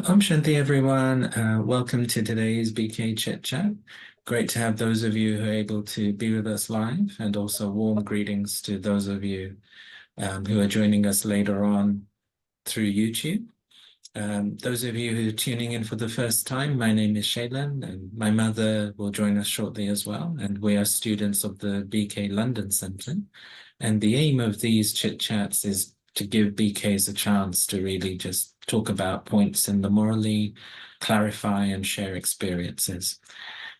Om Shanti, everyone. Welcome to today's BK Chit Chat. Great to have those of you who are able to be with us live, and also warm greetings to those of you who are joining us later on through YouTube. Those of you who are tuning in for the first time, my name is Shailen, and my mother will join us shortly as well. And we are students of the BK London Centre. And the aim of these chit chats is to give BKs a chance to really just talk about points in the morally, clarify and share experiences.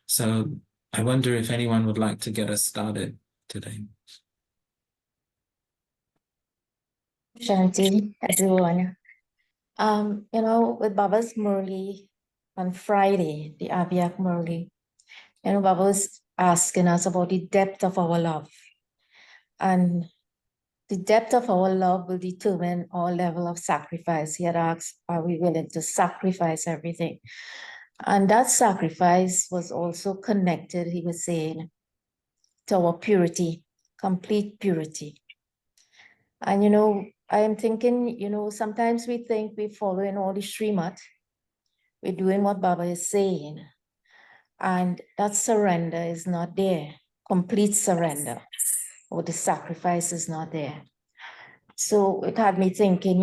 So I wonder if anyone would like to get us started today. Shanti, everyone. With Baba's Murli on Friday, the Abhiyak Murli, Baba was asking us about the depth of our love. And the depth of our love will determine our level of sacrifice. He had asked, are we willing to sacrifice everything? And that sacrifice was also connected, he was saying, to our purity, complete purity. And, I am thinking, sometimes we think we're following all the Srimat, we're doing what Baba is saying, and that surrender is not there, complete surrender, or the sacrifice is not there. So it had me thinking,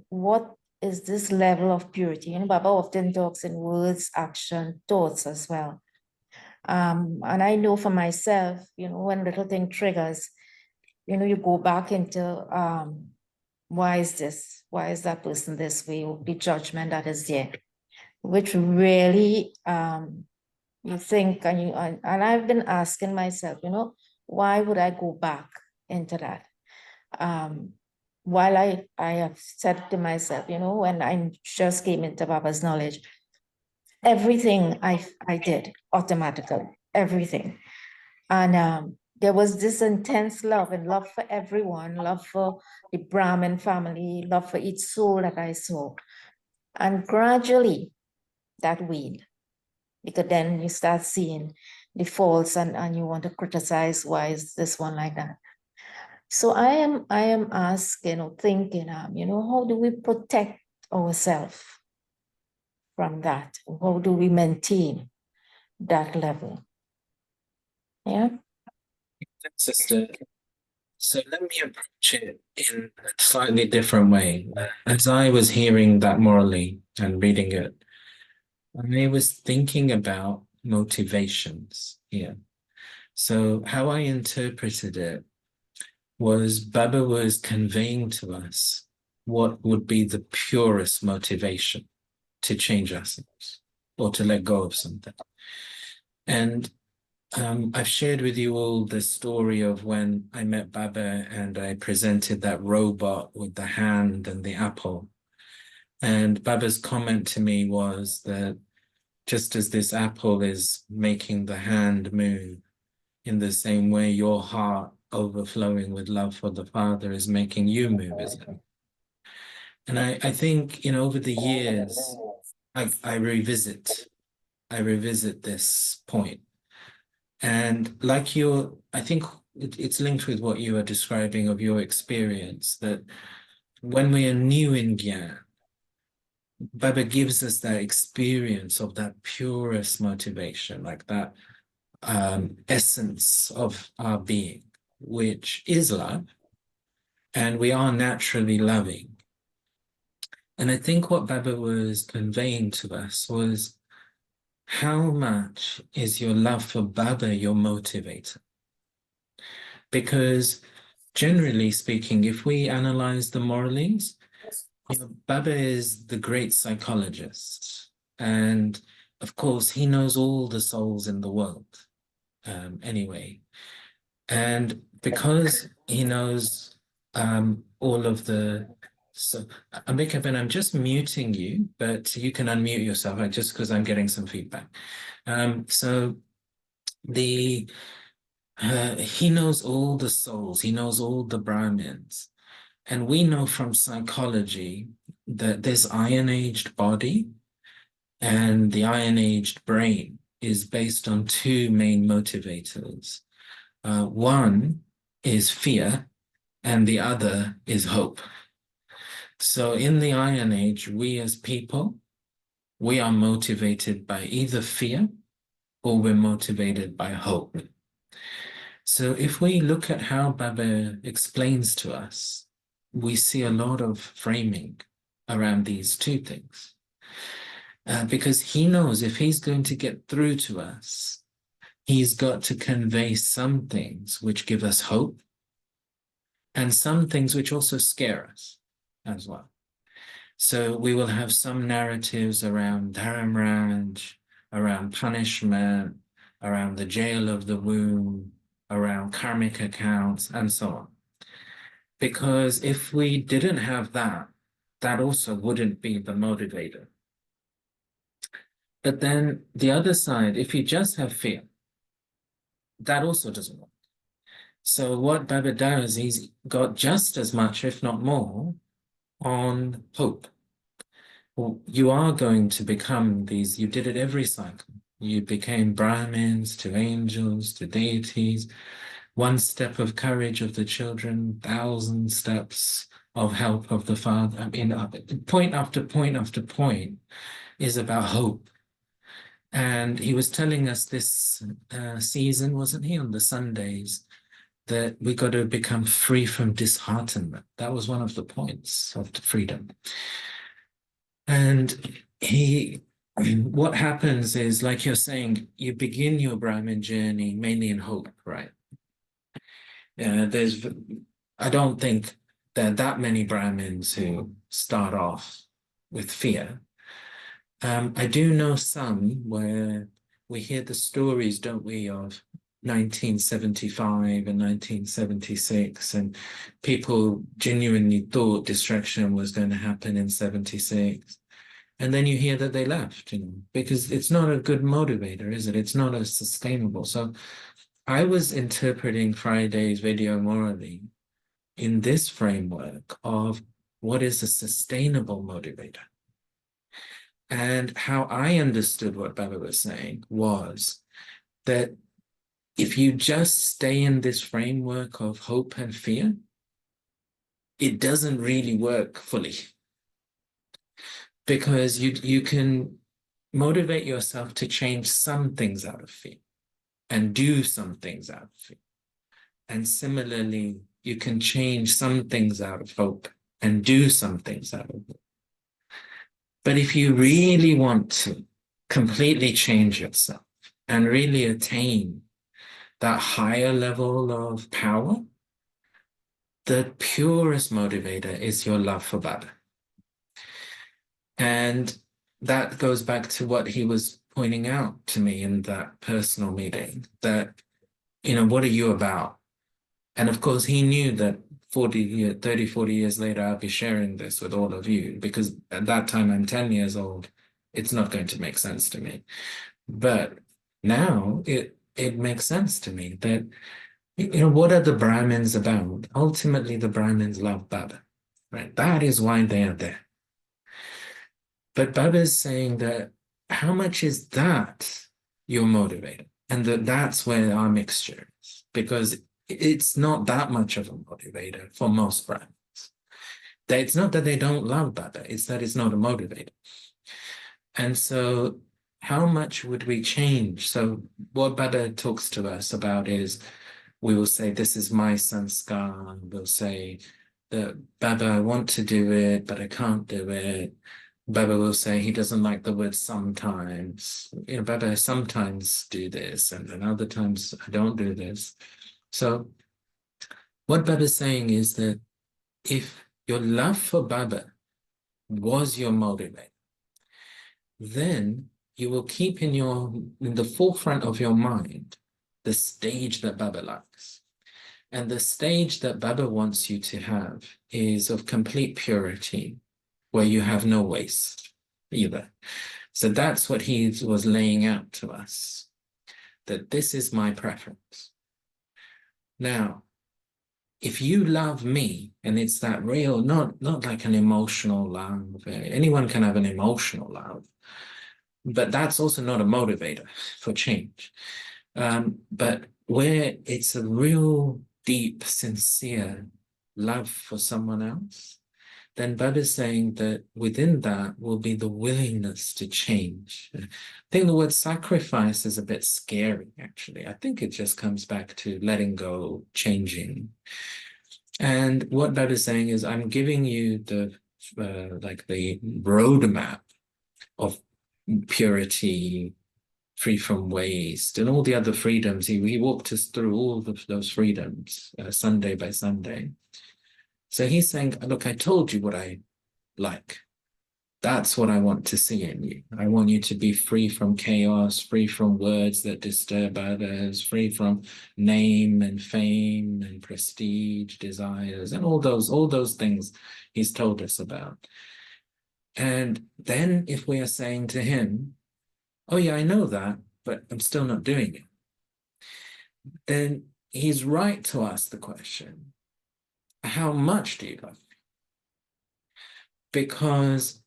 what is this level of purity? Baba often talks in words, action, thoughts as well. And I know for myself, when little thing triggers, you go back into why is this? Why is that person this way? The judgment that is there, which really you think, and I've been asking myself, why would I go back into that? While I have said to myself, when I just came into Baba's knowledge, everything I did automatically, everything. And there was this intense love and love for everyone, love for the Brahmin family, love for each soul that I saw. And gradually that waned, because then you start seeing the faults and you want to criticize, why is this one like that? So I am asking or thinking, how do we protect ourselves from that? How do we maintain that level? Yeah. Sister, so let me approach it in a slightly different way. As I was hearing that morally and reading it, I was thinking about motivations here. So how I interpreted it was Baba was conveying to us what would be the purest motivation to change ourselves or to let go of something. And I've shared with you all the story of when I met Baba and I presented that robot with the hand and the apple. And Baba's comment to me was that just as this apple is making the hand move, in the same way your heart overflowing with love for the Father is making you move, isn't it? And I think, over the years, I revisit this point. And like I think it's linked with what you are describing of your experience, that when we are new in Gyan, Baba gives us that experience of that purest motivation, like that essence of our being, which is love, and we are naturally loving. And I think what Baba was conveying to us was, how much is your love for Baba your motivator? Because generally speaking, if we analyze the moralings, Baba is the great psychologist. And of course, he knows all the souls in the world anyway. And because he knows all of the, so Ambika, I'm just muting you, but you can unmute yourself just because I'm getting some feedback. So he knows all the souls, he knows all the Brahmins. And we know from psychology that this iron-aged body and the iron-aged brain is based on two main motivators. One is fear, and the other is hope. So in the Iron Age, we as people we are motivated by either fear or we're motivated by hope. So if we look at how Baba explains to us, we see a lot of framing around these two things. Because he knows if he's going to get through to us, he's got to convey some things which give us hope and some things which also scare us as well. So we will have some narratives around Dharamraj, around punishment, around the jail of the womb, around karmic accounts, and so on. Because if we didn't have that, that also wouldn't be the motivator. But then the other side, if you just have fear, that also doesn't work. So what Baba does, he's got just as much, if not more, on hope. Well, you are going to become these, you did it every cycle. You became Brahmins to angels to deities, one step of courage of the children, 1,000 steps of help of the Father. I mean, point after point after point is about hope. And he was telling us this season, wasn't he, on the Sundays, that we got to become free from disheartenment. That was one of the points of the freedom. And what happens is, like you're saying, you begin your Brahmin journey mainly in hope, right? I don't think there are that many Brahmins who start off with fear. I do know some where we hear the stories, don't we, of 1975 and 1976, and people genuinely thought destruction was going to happen in 76. And then you hear that they left, because it's not a good motivator, is it? It's not as sustainable. So I was interpreting Friday's video morally in this framework of what is a sustainable motivator. And how I understood what Baba was saying was that if you just stay in this framework of hope and fear, it doesn't really work fully. Because you can motivate yourself to change some things out of fear and do some things out of fear. And similarly, you can change some things out of hope and do some things out of hope. But if you really want to completely change yourself and really attain that higher level of power, the purest motivator is your love for Baba. And that goes back to what he was pointing out to me in that personal meeting, that, what are you about? And of course, he knew that 30, 40 years later, I'll be sharing this with all of you, because at that time I'm 10 years old. It's not going to make sense to me. But now it makes sense to me that, what are the Brahmins about? Ultimately, the Brahmins love Baba, right? That is why they are there. But Baba is saying that how much is that your motivator? And that's where our mixture is, because it's not that much of a motivator for most Brahmins. It's not that they don't love Baba, it's that it's not a motivator. And so how much would we change? So what Baba talks to us about is, we will say, this is my sanskar. We'll say that, Baba, I want to do it, but I can't do it. Baba will say he doesn't like the word sometimes. Baba, I sometimes do this, and then other times I don't do this. So what Baba is saying is that if your love for Baba was your motivator, then you will keep in the forefront of your mind the stage that Baba likes. And the stage that Baba wants you to have is of complete purity, where you have no waste either. So that's what he was laying out to us, that this is my preference. Now, if you love me, and it's that real, not like an emotional love, anyone can have an emotional love, but that's also not a motivator for change. But where it's a real deep, sincere love for someone else, then Bud is saying that within that will be the willingness to change. I think the word sacrifice is a bit scary, actually. I think it just comes back to letting go, changing. And what Bud is saying is, I'm giving you the like the roadmap of purity, free from waste, and all the other freedoms. He walked us through all of those freedoms, Sunday by Sunday. So he's saying, look, I told you what I like. That's what I want to see in you. I want you to be free from chaos, free from words that disturb others, free from name and fame and prestige, desires, and all those things he's told us about. And then if we are saying to him, oh yeah, I know that, but I'm still not doing it, then he's right to ask the question, how much do you love me? Because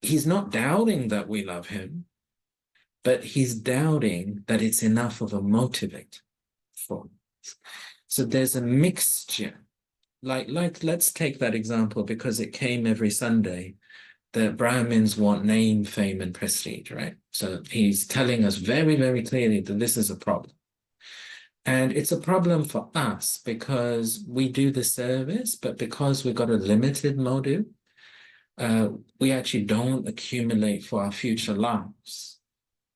he's not doubting that we love him, but he's doubting that it's enough of a motivator for us. So there's a mixture. Like let's take that example because it came every Sunday. The Brahmins want name, fame, and prestige, right? So he's telling us very, very clearly that this is a problem. And it's a problem for us because we do the service, but because we've got a limited motive, we actually don't accumulate for our future lives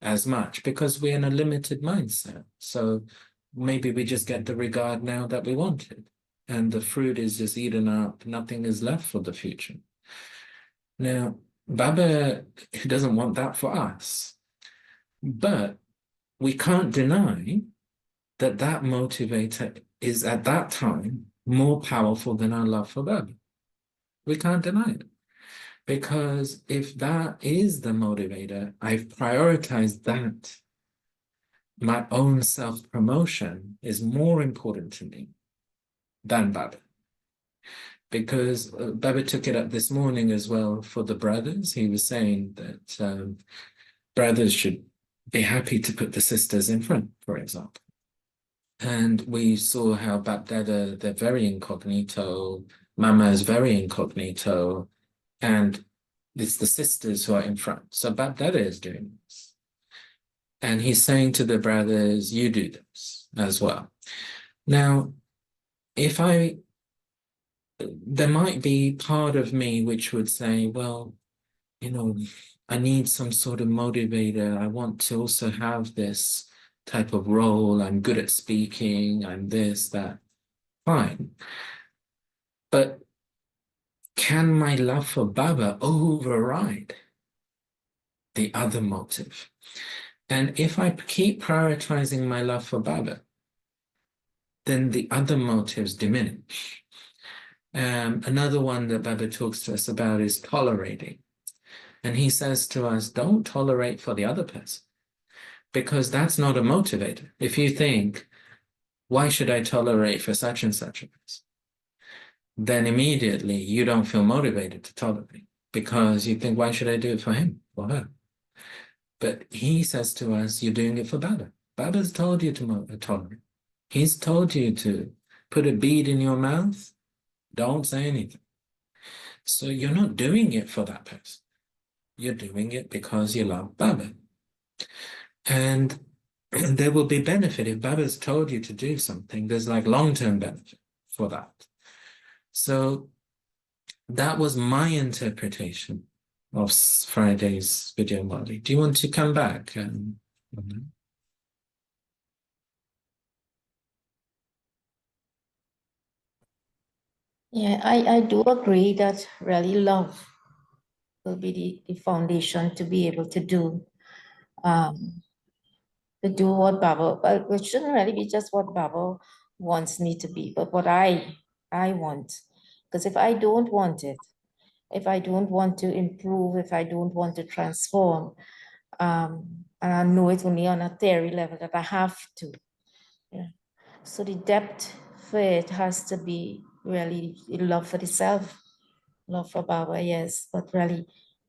as much because we're in a limited mindset. So maybe we just get the regard now that we wanted, and the fruit is just eaten up, nothing is left for the future. Now, Baba doesn't want that for us, but we can't deny that that motivator is at that time more powerful than our love for Baba. We can't deny it. Because if that is the motivator, I've prioritized that. My own self-promotion is more important to me than Baba. Because Baba took it up this morning as well for the brothers. He was saying that brothers should be happy to put the sisters in front, for example. And we saw how Bapdada, they're very incognito, Mama is very incognito, and it's the sisters who are in front. So Bapdada is doing this. And he's saying to the brothers, you do this as well. Now, there might be part of me which would say, well, I need some sort of motivator. I want to also have this type of role. I'm good at speaking. I'm this, that. Fine. But can my love for Baba override the other motive? And if I keep prioritizing my love for Baba, then the other motives diminish. Another one that Baba talks to us about is tolerating. And he says to us, don't tolerate for the other person, because that's not a motivator. If you think, why should I tolerate for such and such a person? Then immediately you don't feel motivated to tolerate because you think, why should I do it for him or her? But he says to us, you're doing it for Baba. Baba's told you to tolerate. He's told you to put a bead in your mouth. Don't say anything. So you're not doing it for that person. You're doing it because you love Baba. And there will be benefit if Baba's told you to do something. There's like long-term benefit for that. So that was my interpretation of Friday's video, Molly. Do you want to come back? Yeah, I do agree that really love will be the foundation to be able to do what Baba, well, it shouldn't really be just what Baba wants me to be, but what I want. Because if I don't want it, if I don't want to improve, if I don't want to transform, and I know it only on a theory level that I have to. Yeah. So the depth for it has to be really love for the self, love for Baba, yes, but really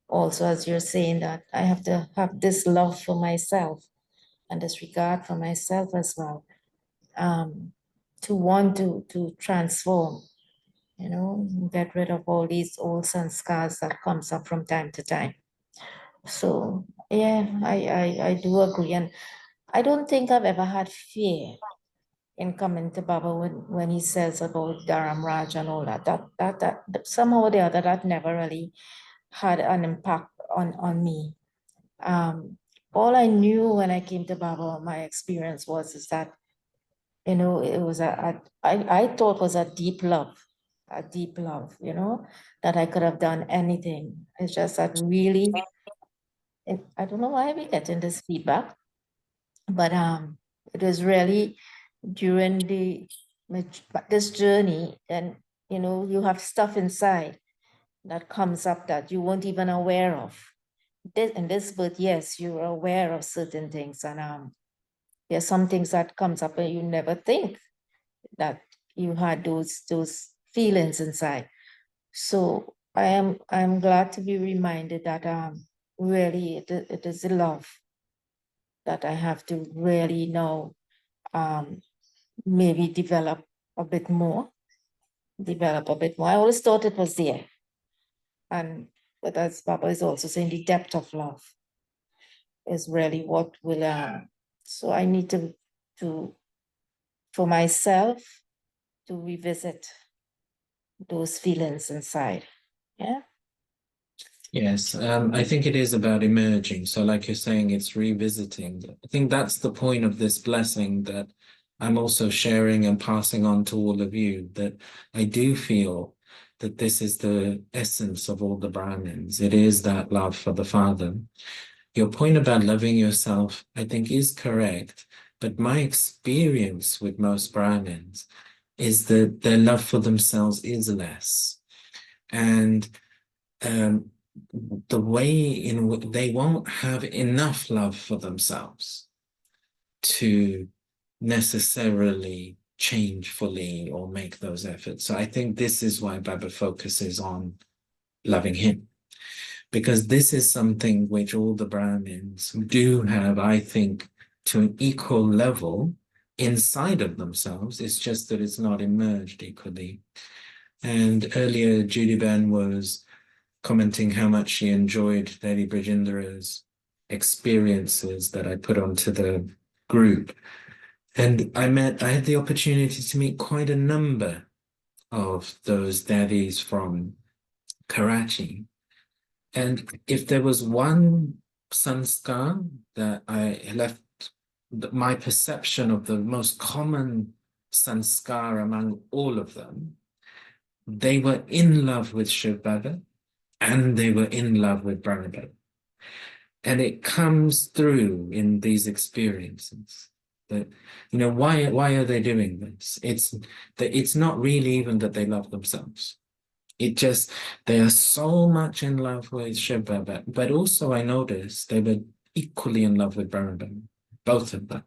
also, as you're saying, that I have to have this love for myself and this regard for myself as well, to want to transform. get rid of all these old sanskars that comes up from time to time. So yeah, I do agree. And I don't think I've ever had fear in coming to Baba when he says about Dharam Raj and all that. That somehow or the other that never really had an impact on me. All I knew when I came to Baba, my experience was is that it was I thought was a deep love, that I could have done anything. It's just that really, I don't know why we getting this feedback, but it was really during this journey, and you have stuff inside that comes up that you weren't even aware of. In this birth, yes, you're aware of certain things, and there's some things that comes up and you never think that you had those feelings inside. So I'm glad to be reminded that really it is the love that I have to really now maybe a bit more, develop a bit more. I always thought it was there. And but as Baba is also saying, the depth of love is really what will so I need to for myself to revisit those feelings inside. Yeah. Yes, I think it is about emerging. So, like you're saying, it's revisiting. I think that's the point of this blessing that I'm also sharing and passing on to all of you, that I do feel that this is the essence of all the Brahmins. It is that love for the Father. Your point about loving yourself, I think, is correct. But my experience with most Brahmins is that their love for themselves is less. And the way in which they won't have enough love for themselves to necessarily change fully or make those efforts. So I think this is why Baba focuses on loving him, because this is something which all the Brahmins do have, I think, to an equal level inside of themselves. It's just that it's not emerged equally. And earlier, Judy Ben was commenting how much she enjoyed Lady Brajendara's experiences that I put onto the group. And I had the opportunity to meet quite a number of those daddies from Karachi. And if there was one sanskar that I left, my perception of the most common sanskar among all of them, they were in love with Shiv Baba and they were in love with Brahma. And it comes through in these experiences that, why are they doing this? It's not really even that they love themselves. They are so much in love with Shiv Baba, but also I noticed they were equally in love with Brahma, both of them.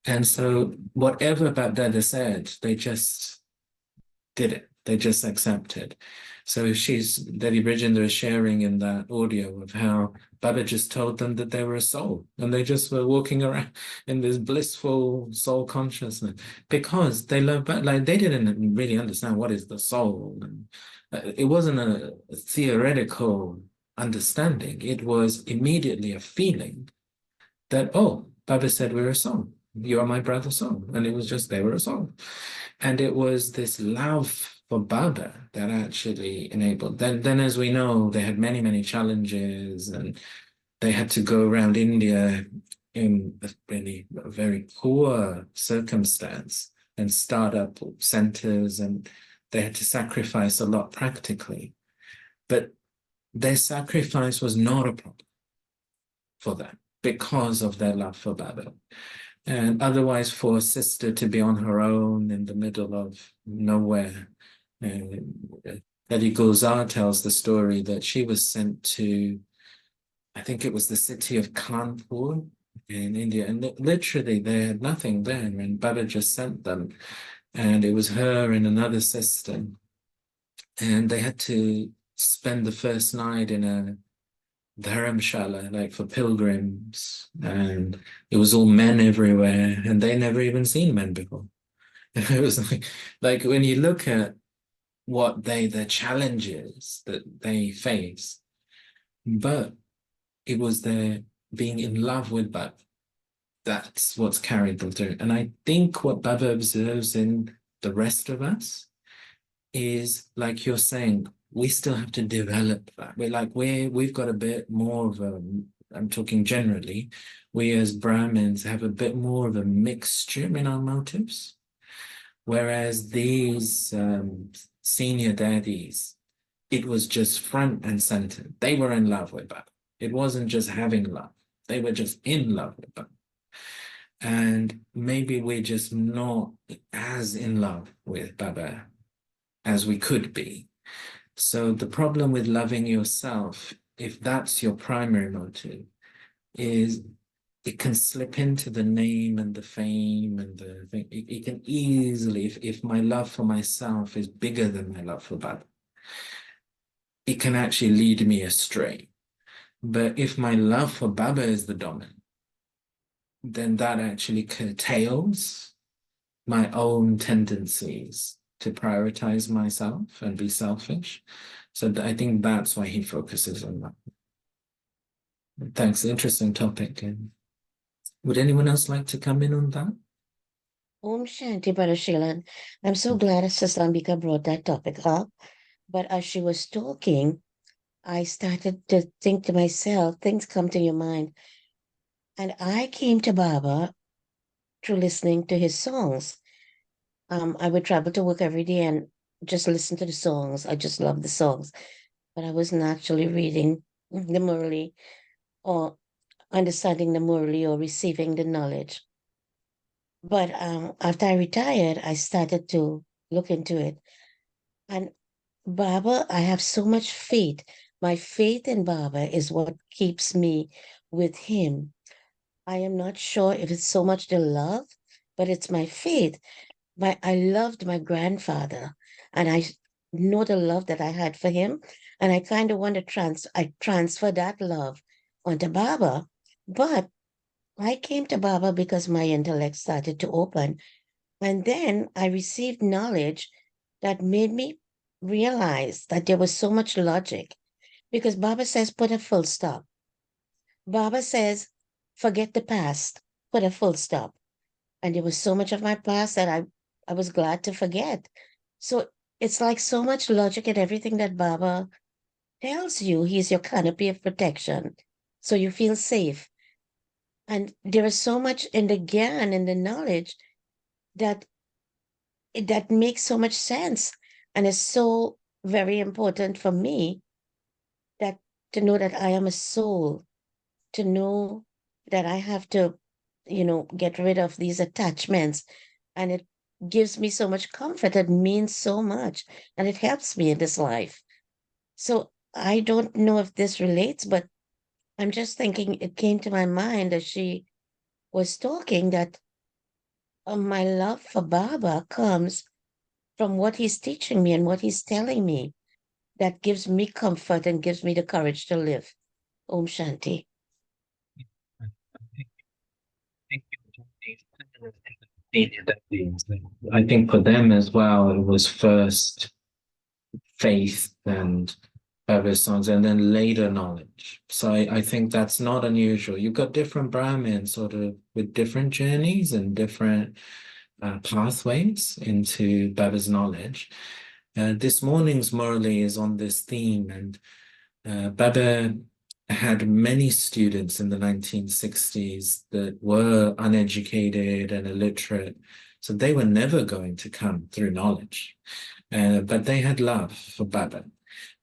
And so whatever Bapdada said, they just did it. They just accepted. So Lady Brijendra is sharing in that audio of how Baba just told them that they were a soul and they just were walking around in this blissful soul consciousness because they love, like they didn't really understand what is the soul. And it wasn't a theoretical understanding. It was immediately a feeling that, oh, Baba said we're a soul. You are my brother soul. And it was just, they were a soul. And it was this love for Baba that actually enabled. Then, as we know, they had many, many challenges and they had to go around India in a really very poor circumstance and start up centers, and they had to sacrifice a lot practically. But their sacrifice was not a problem for them because of their love for Baba. And otherwise, for a sister to be on her own in the middle of nowhere, Lady Gulzar tells the story that she was sent to, I think it was the city of Kanpur in India, and literally they had nothing there, and Baba just sent them, and it was her and another sister, and they had to spend the first night in a dharamshala, like for pilgrims, and it was all men everywhere, and they never even seen men before. It was like when you look at the challenges that they face, but it was their being in love with Baba. That's what's carried them through. And I think what Baba observes in the rest of us is, like you're saying, we still have to develop that. We've got a bit more of a, I'm talking generally, we as Brahmins have a bit more of a mixture in our motives. Whereas these senior daddies, it was just front and center. They were in love with Baba. It wasn't just having love. They were just in love with Baba. And maybe we're just not as in love with Baba as we could be. So the problem with loving yourself, if that's your primary motive, is it can slip into the name and the fame and the thing. It can easily, if my love for myself is bigger than my love for Baba, it can actually lead me astray. But if my love for Baba is the dominant, then that actually curtails my own tendencies to prioritize myself and be selfish. So I think that's why he focuses on that. Thanks. Interesting topic. And would anyone else like to come in on that? Om Shanti, Brother Shailen. I'm so glad Sister Ambika brought that topic up. But as she was talking, I started to think to myself, things come to your mind. And I came to Baba through listening to his songs. I would travel to work every day and just listen to the songs. I just love the songs. But I wasn't actually reading the Murli or understanding the Murli or receiving the knowledge. But after I retired, I started to look into it. And Baba, I have so much faith. My faith in Baba is what keeps me with him. I am not sure if it's so much the love, but it's my faith. I loved my grandfather, and I know the love that I had for him, and I kind of want to transfer that love onto Baba. But I came to Baba because my intellect started to open, and then I received knowledge that made me realize that there was so much logic. Because Baba says, put a full stop. Baba says, forget the past, put a full stop. And there was so much of my past that I was glad to forget. So it's like so much logic in everything that Baba tells you. He's your canopy of protection. So you feel safe. And there is so much in the Gyan and the knowledge that that makes so much sense and is so very important for me, that to know that I am a soul, to know that I have to, get rid of these attachments. And it gives me so much comfort. It means so much. And it helps me in this life. So I don't know if this relates, but I'm just thinking, it came to my mind as she was talking that my love for Baba comes from what he's teaching me and what he's telling me, that gives me comfort and gives me the courage to live. Om Shanti. I think for them as well, it was first faith and Baba's songs, and then later knowledge. So I think that's not unusual. You've got different Brahmins sort of with different journeys and different pathways into Baba's knowledge. This morning's Murli is on this theme, and Baba had many students in the 1960s that were uneducated and illiterate, so they were never going to come through knowledge. But they had love for Baba.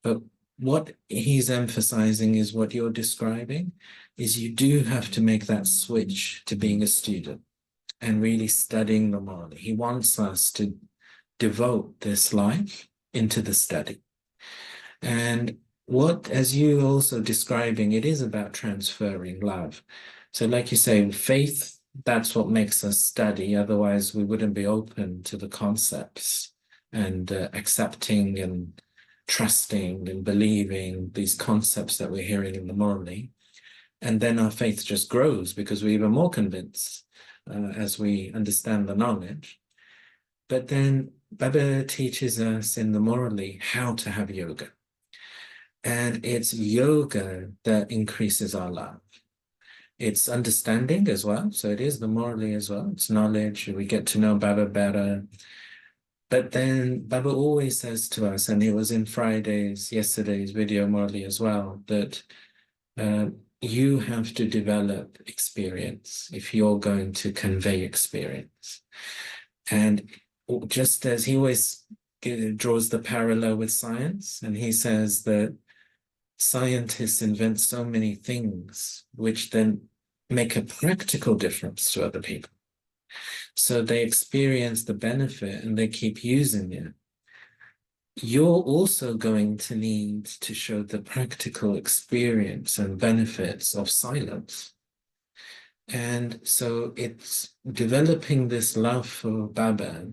But what he's emphasizing is what you're describing, is you do have to make that switch to being a student and really studying the Murli. He wants us to devote this life into the study. And what, as you also describing, it is about transferring love. So like you say, faith, that's what makes us study. Otherwise, we wouldn't be open to the concepts and accepting and trusting and believing these concepts that we're hearing in the Murli. And then our faith just grows because we're even more convinced as we understand the knowledge. But then Baba teaches us in the Morally how to have yoga. And it's yoga that increases our love. It's understanding as well. So it is the Morally as well. It's knowledge. We get to know Baba better. But then Baba always says to us, and it was in yesterday's video Morally as well, that you have to develop experience if you're going to convey experience. And just as he always draws the parallel with science, and he says that scientists invent so many things which then make a practical difference to other people. So they experience the benefit and they keep using it. You're also going to need to show the practical experience and benefits of silence. And so it's developing this love for Baba.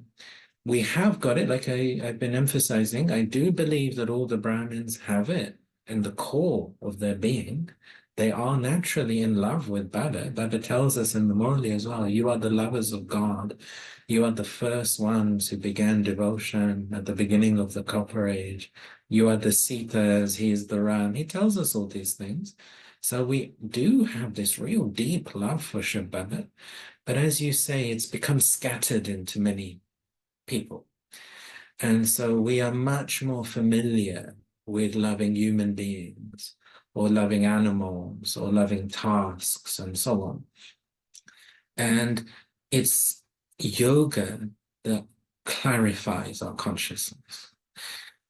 We have got it, like I've been emphasizing. I do believe that all the Brahmins have it in the core of their being. They are naturally in love with Baba. Baba tells us in the Morally as well, you are the lovers of God. You are the first ones who began devotion at the beginning of the Copper Age. You are the Sitas, he is the Ram. He tells us all these things. So we do have this real deep love for Shiv Baba. But as you say, it's become scattered into many people. And so we are much more familiar with loving human beings or loving animals or loving tasks and so on. And it's yoga that clarifies our consciousness.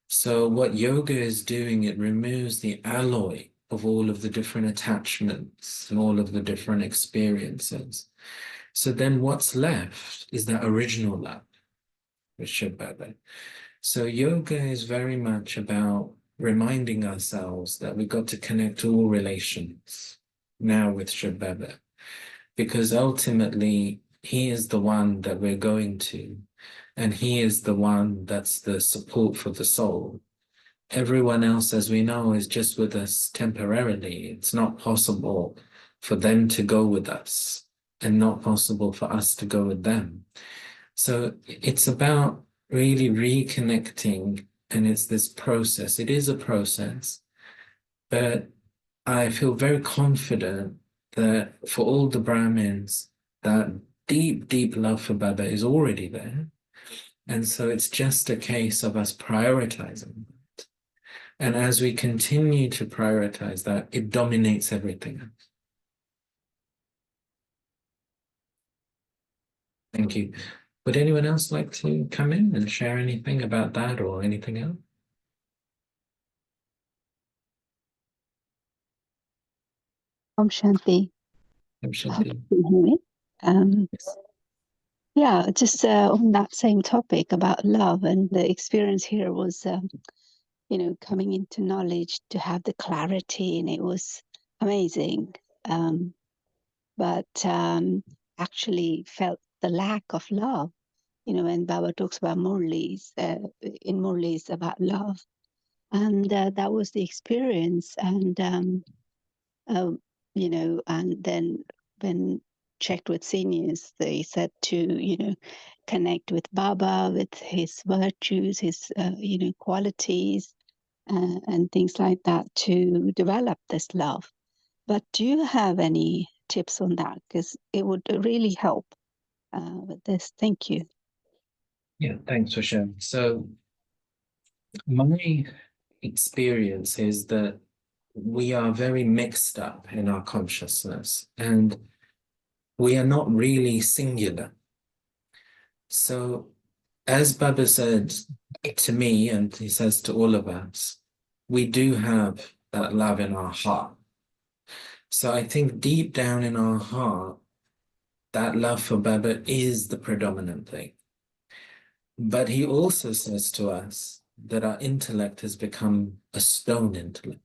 So what yoga is doing, it removes the alloy of all of the different attachments and all of the different experiences. So then what's left is that original love, with Shiv Baba. So yoga is very much about reminding ourselves that we've got to connect all relations now with Shiv Baba, because ultimately he is the one that we're going to, and he is the one that's the support for the soul. Everyone else, as we know, is just with us temporarily. It's not possible for them to go with us and not possible for us to go with them. So it's about really reconnecting, and it's this process. It is a process, but I feel very confident that for all the Brahmins, that deep, deep love for Baba is already there. And so it's just a case of us prioritizing that. And as we continue to prioritize that, it dominates everything else. Thank you. Would anyone else like to come in and share anything about that or anything else? Shanti. Shanti. Can you hear me? Yes. Yeah, just on that same topic about love, and the experience here was, coming into knowledge to have the clarity, and it was amazing. But actually felt the lack of love. When Baba talks about Murlis, in Murlis about love, and that was the experience. And and then when checked with seniors, they said to, connect with Baba, with his virtues, his, qualities, and things like that to develop this love. But do you have any tips on that? Because it would really help with this. Thank you. Yeah, thanks for sharing. So my experience is that we are very mixed up in our consciousness and we are not really singular. So as Baba said to me, and he says to all of us, we do have that love in our heart. So I think deep down in our heart, that love for Baba is the predominant thing. But he also says to us that our intellect has become a stone intellect.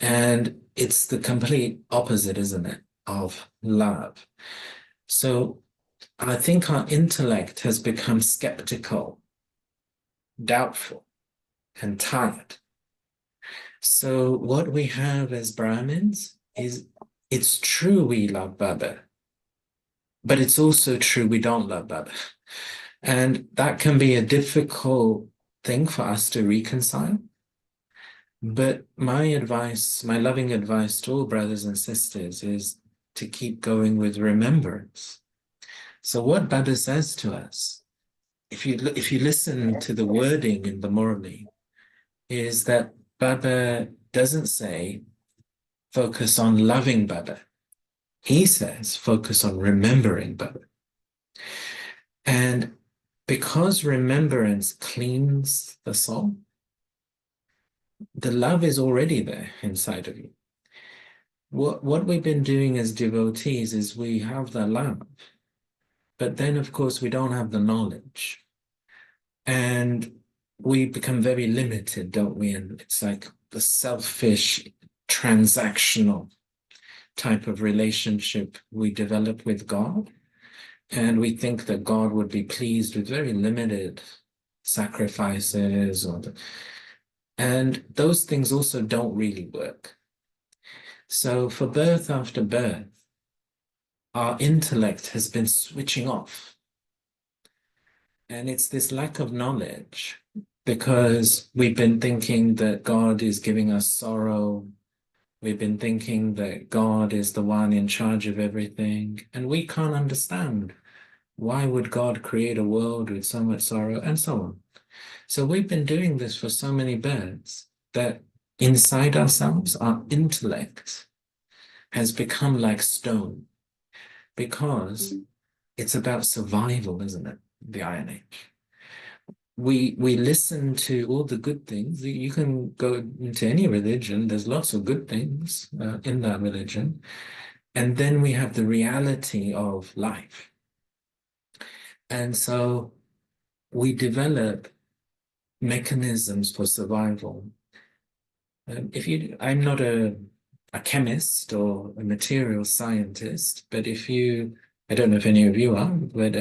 And it's the complete opposite, isn't it, of love. So I think our intellect has become skeptical, doubtful, and tired. So what we have as Brahmins is, it's true we love Baba, but it's also true we don't love Baba. And that can be a difficult thing for us to reconcile. But my advice, my loving advice to all brothers and sisters is to keep going with remembrance. So what Baba says to us, if you listen to the wording in the Murli, is that Baba doesn't say focus on loving Baba. He says focus on remembering Baba. And because remembrance cleans the soul, the love is already there inside of you. What we've been doing as devotees is we have the love, but then of course we don't have the knowledge. And we become very limited, don't we? And it's like the selfish, transactional type of relationship we develop with God. And we think that God would be pleased with very limited sacrifices, and those things also don't really work. So for birth after birth, our intellect has been switching off. And it's this lack of knowledge because we've been thinking that God is giving us sorrow. We've been thinking that God is the one in charge of everything. And we can't understand. Why would God create a world with so much sorrow, and so on? So we've been doing this for so many births that inside ourselves, our intellect has become like stone because it's about survival, isn't it? The Iron Age. We listen to all the good things. You can go into any religion. There's lots of good things in that religion. And then we have the reality of life. And so we develop mechanisms for survival. I'm not a chemist or a material scientist, but I don't know if any of you are, but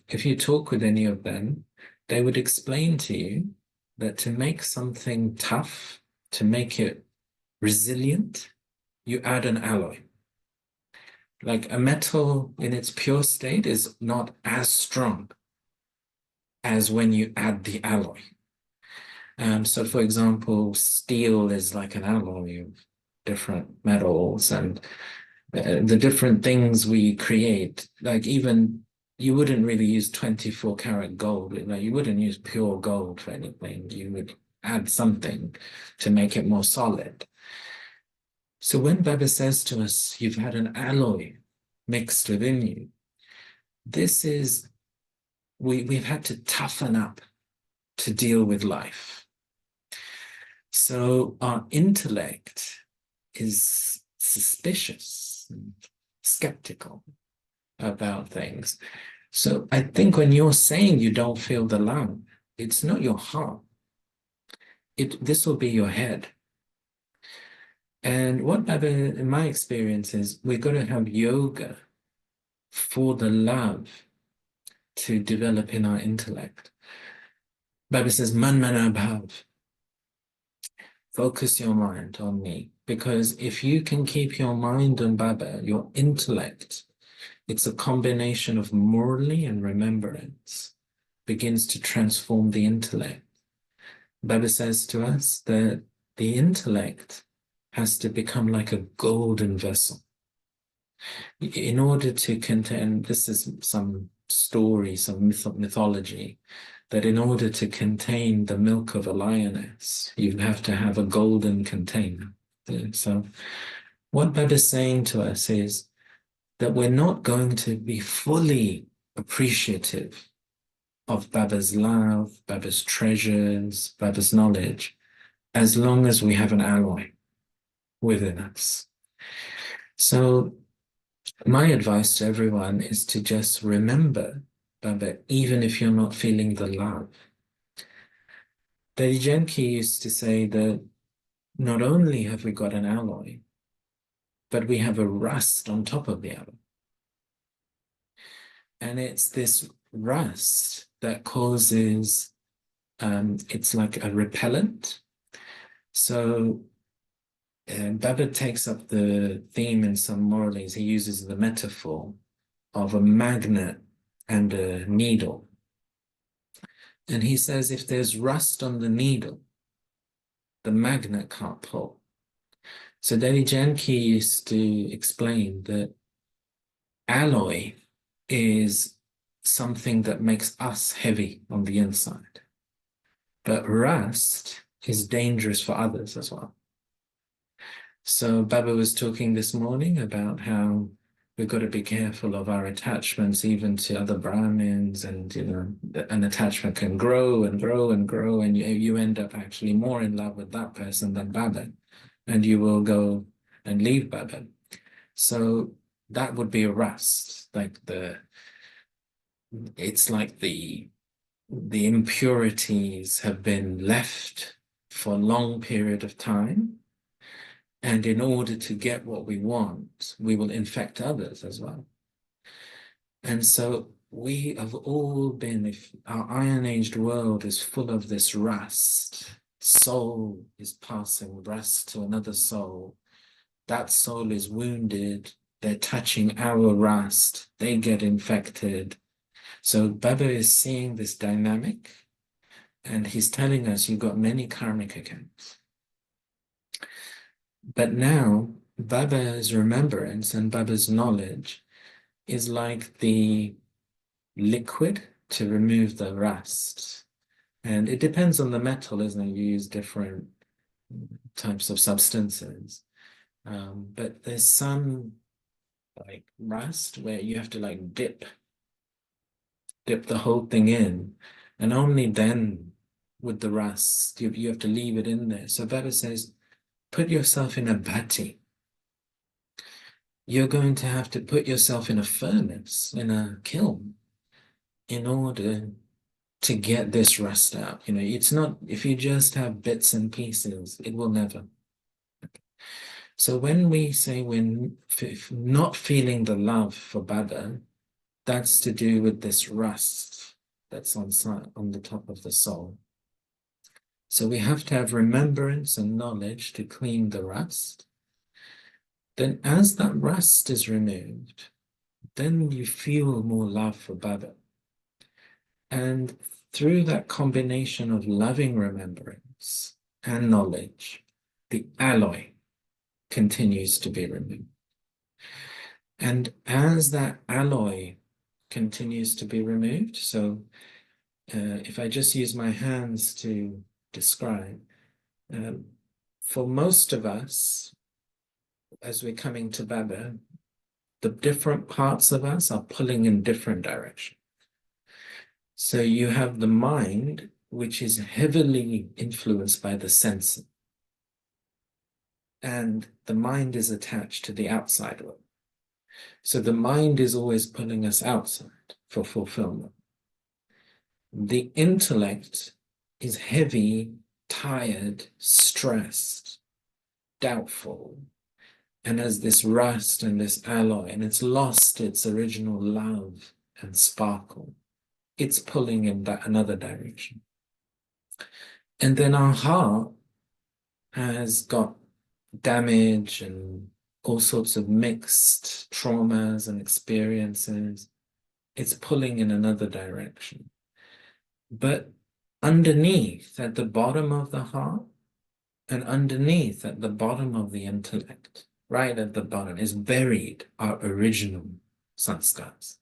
if you talk with any of them, they would explain to you that to make something tough, to make it resilient, you add an alloy. Like a metal in its pure state is not as strong as when you add the alloy. So for example, steel is like an alloy of different metals, and the different things we create, like even you wouldn't really use 24 karat gold. Like you wouldn't use pure gold for anything. You would add something to make it more solid. So when Baba says to us, you've had an alloy mixed within you, this is, we've had to toughen up to deal with life. So our intellect is suspicious and skeptical about things. So I think when you're saying you don't feel the love, it's not your heart. This will be your head. And what Baba, in my experience, is we're going to have yoga for the love to develop in our intellect. Baba says, Man mana bhav. Focus your mind on me. Because if you can keep your mind on Baba, your intellect, it's a combination of Murli and remembrance, begins to transform the intellect. Baba says to us that the intellect has to become like a golden vessel. In order to contain, this is some story, some mythology, that in order to contain the milk of a lioness, you have to have a golden container. So what Baba is saying to us is that we're not going to be fully appreciative of Baba's love, Baba's treasures, Baba's knowledge, as long as we have an alloy within us. So my advice to everyone is to just remember Baba, even if you're not feeling the love. Daddy Janki used to say that not only have we got an alloy, but we have a rust on top of the alloy. And it's this rust that causes, it's like a repellent. So Baba takes up the theme in some Murlis. He uses the metaphor of a magnet and a needle. And he says if there's rust on the needle, the magnet can't pull. So Delhi Janki used to explain that alloy is something that makes us heavy on the inside, but rust is dangerous for others as well. So Baba was talking this morning about how we've got to be careful of our attachments, even to other Brahmins, and an attachment can grow and grow and grow, and you end up actually more in love with that person than Baba, and you will go and leave Baba. So that would be a rust, it's like the impurities have been left for a long period of time. And in order to get what we want, we will infect others as well. And so we have all been, if our iron-aged world is full of this rust, soul is passing rust to another soul. That soul is wounded, they're touching our rust, they get infected. So Baba is seeing this dynamic, and he's telling us you've got many karmic accounts. But now Baba's remembrance and Baba's knowledge is like the liquid to remove the rust. And it depends on the metal, isn't it? You use different types of substances. But there's some like rust where you have to like dip the whole thing in, and only then with the rust, you have to leave it in there. So Baba says, put yourself in a bhatti. You're going to have to put yourself in a furnace, in a kiln, in order to get this rust out. It's not, if you just have bits and pieces, it will never. So when we say we're not feeling the love for Baba, that's to do with this rust that's on the top of the soul. So we have to have remembrance and knowledge to clean the rust. Then as that rust is removed, then you feel more love for Baba. And through that combination of loving remembrance and knowledge, the alloy continues to be removed. And as that alloy continues to be removed, so if I just use my hands to describe, for most of us, as we're coming to Baba, the different parts of us are pulling in different directions. So you have the mind, which is heavily influenced by the senses. And the mind is attached to the outside world. So the mind is always pulling us outside for fulfillment. The intellect is heavy, tired, stressed, doubtful, and has this rust and this alloy, and it's lost its original love and sparkle. It's pulling in another direction. And then our heart has got damage and all sorts of mixed traumas and experiences. It's pulling in another direction. But underneath, at the bottom of the heart, and underneath at the bottom of the intellect, right at the bottom, is buried our original sanskars.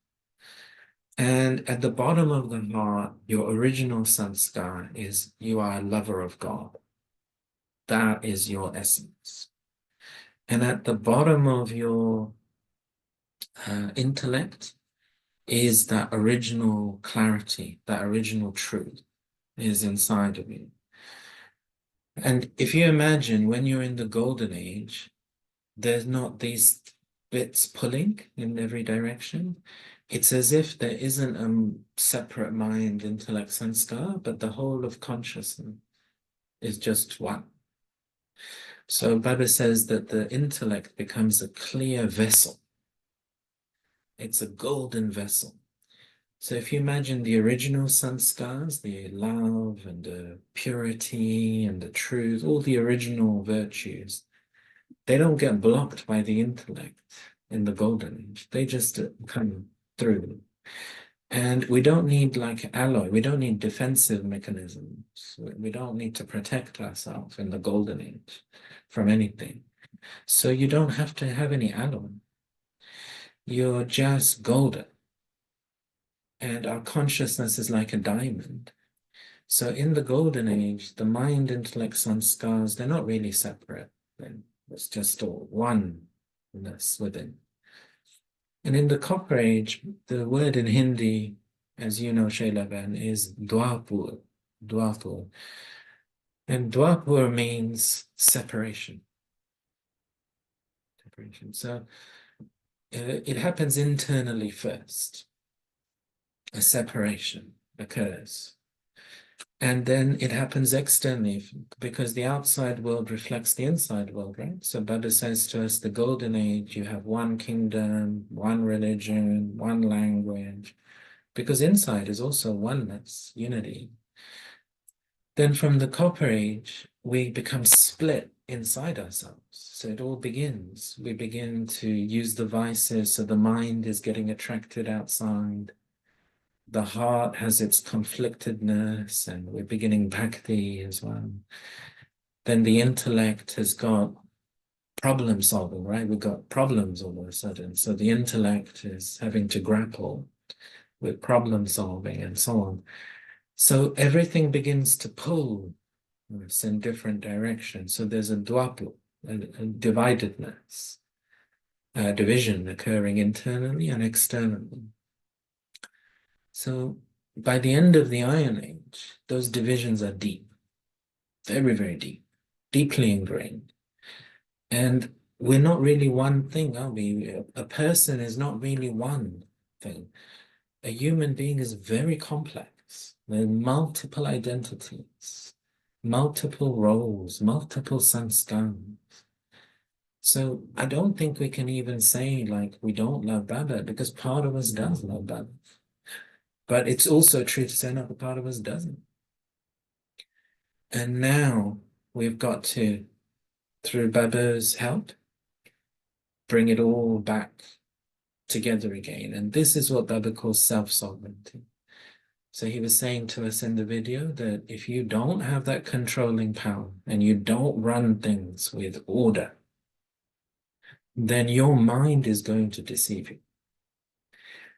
And at the bottom of the heart, your original sanskar is you are a lover of God. That is your essence. And at the bottom of your intellect is that original clarity, that original truth is inside of you. And if you imagine when you're in the golden age, there's not these bits pulling in every direction. It's as if there isn't a separate mind, intellect, sanskar, but the whole of consciousness is just one. So Baba says that the intellect becomes a clear vessel. It's a golden vessel. So if you imagine the original sanskars, the love and the purity and the truth, all the original virtues, they don't get blocked by the intellect in the golden age. They just come through. And we don't need like alloy, we don't need defensive mechanisms. We don't need to protect ourselves in the golden age from anything. So you don't have to have any alloy. You're just golden. And our consciousness is like a diamond. So in the golden age, the mind, intellect, sanskars, they're not really separate. It's just all oneness within. And in the copper age, the word in Hindi, as you know, Shailaban, is dwapur, dwapur. And dwapur means separation. Separation. So it happens internally first. A separation occurs. And then it happens externally because the outside world reflects the inside world, right? So Baba says to us, the golden age, you have one kingdom, one religion, one language, because inside is also oneness, unity. Then from the copper age, we become split inside ourselves. So it all begins. We begin to use the vices, so the mind is getting attracted outside. The heart has its conflictedness, and we're beginning bhakti as well. Then the intellect has got problem solving, right? We've got problems all of a sudden. So the intellect is having to grapple with problem solving and so on. So everything begins to pull us in different directions. So there's a dwapu, a dividedness, a division occurring internally and externally. So by the end of the Iron Age, those divisions are deep, very, very deep, deeply ingrained. And we're not really one thing, are we? A person is not really one thing. A human being is very complex. There are multiple identities, multiple roles, multiple sanskars. So I don't think we can even say like we don't love Baba, because part of us does love Baba. But it's also true to say another part of us doesn't. And now we've got to, through Baba's help, bring it all back together again. And this is what Baba calls self-sovereignty. So he was saying to us in the video that if you don't have that controlling power and you don't run things with order, then your mind is going to deceive you.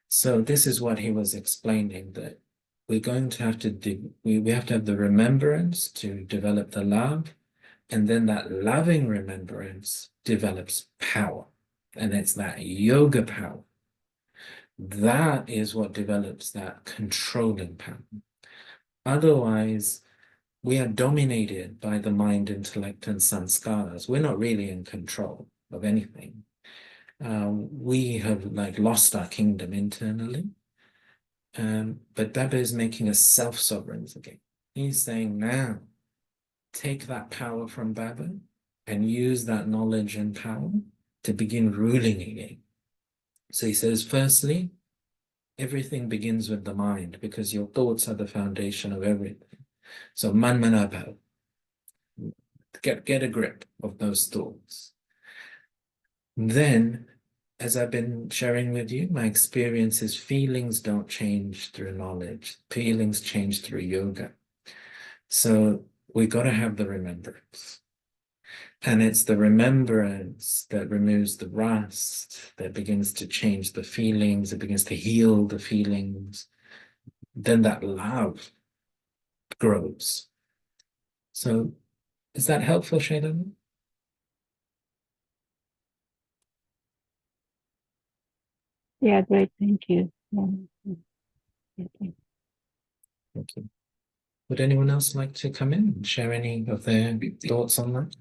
So this is what he was explaining, that we're going to have to we have to have the remembrance to develop the love, and then that loving remembrance develops power, and it's that yoga power. That is what develops that controlling power. Otherwise, we are dominated by the mind, intellect, and sanskaras. We're not really in control of anything. We have like lost our kingdom internally. But Baba is making us self-sovereigns again. He's saying now, take that power from Baba and use that knowledge and power to begin ruling again. So he says, firstly, everything begins with the mind, because your thoughts are the foundation of everything. So man manabhav, get a grip of those thoughts. Then, as I've been sharing with you, my experience is feelings don't change through knowledge. Feelings change through yoga. So we got to have the remembrance. And it's the remembrance that removes the rust, that begins to change the feelings, it begins to heal the feelings. Then that love grows. So is that helpful, Shailen? Yeah, great. Thank you. Yeah, thank Thank you. Would anyone else like to come in and share any of their thoughts on that?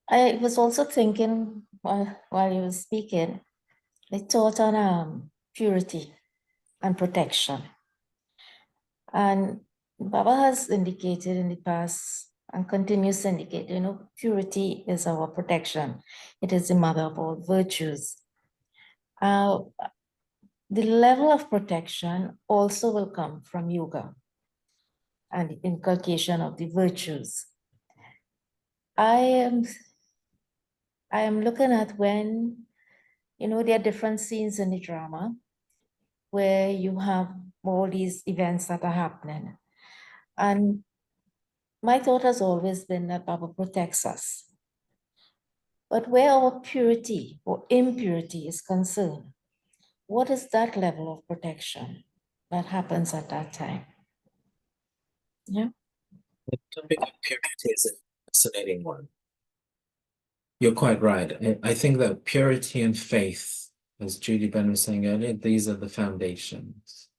I was also thinking while you were speaking, I taught on purity and protection. And Baba has indicated in the past and continues to indicate, purity is our protection. It is the mother of all virtues. The level of protection also will come from yoga and the inculcation of the virtues. I am looking at when, there are different scenes in the drama where you have all these events that are happening. And my thought has always been that Baba protects us. But where our purity or impurity is concerned, what is that level of protection that happens at that time? Yeah. The topic of purity is a fascinating one. You're quite right. I think that purity and faith, as Judy Ben was saying earlier, these are the foundations.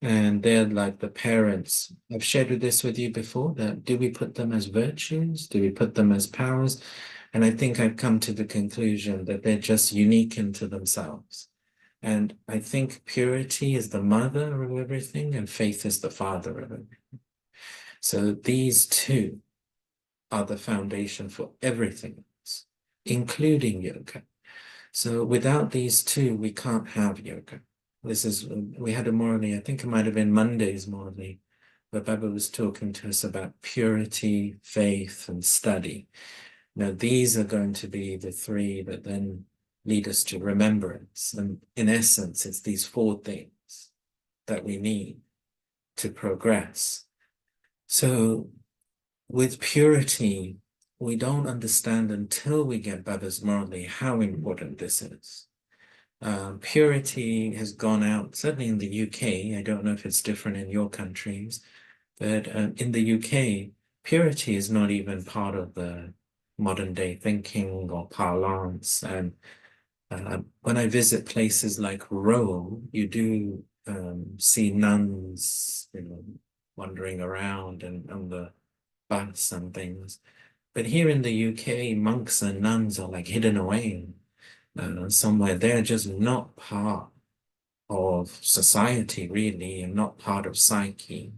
And they're like the parents. I've shared this with you before, that do we put them as virtues? Do we put them as powers? And I think I've come to the conclusion that they're just unique into themselves. And I think purity is the mother of everything, and faith is the father of everything. So these two are the foundation for everything else, including yoga. So without these two, we can't have yoga. We had a morally, I think it might have been Monday's morally, where Baba was talking to us about purity, faith, and study. Now, these are going to be the three that then lead us to remembrance. And in essence, it's these four things that we need to progress. So with purity, we don't understand until we get Baba's morally how important this is. Purity has gone out, certainly in the UK. I don't know if it's different in your countries, but in the UK, purity is not even part of the modern day thinking or parlance. And when I visit places like Rome, you do see nuns, wandering around and on the bus and things. But here in the UK, monks and nuns are like hidden away somewhere. They're just not part of society, really, and not part of psyche.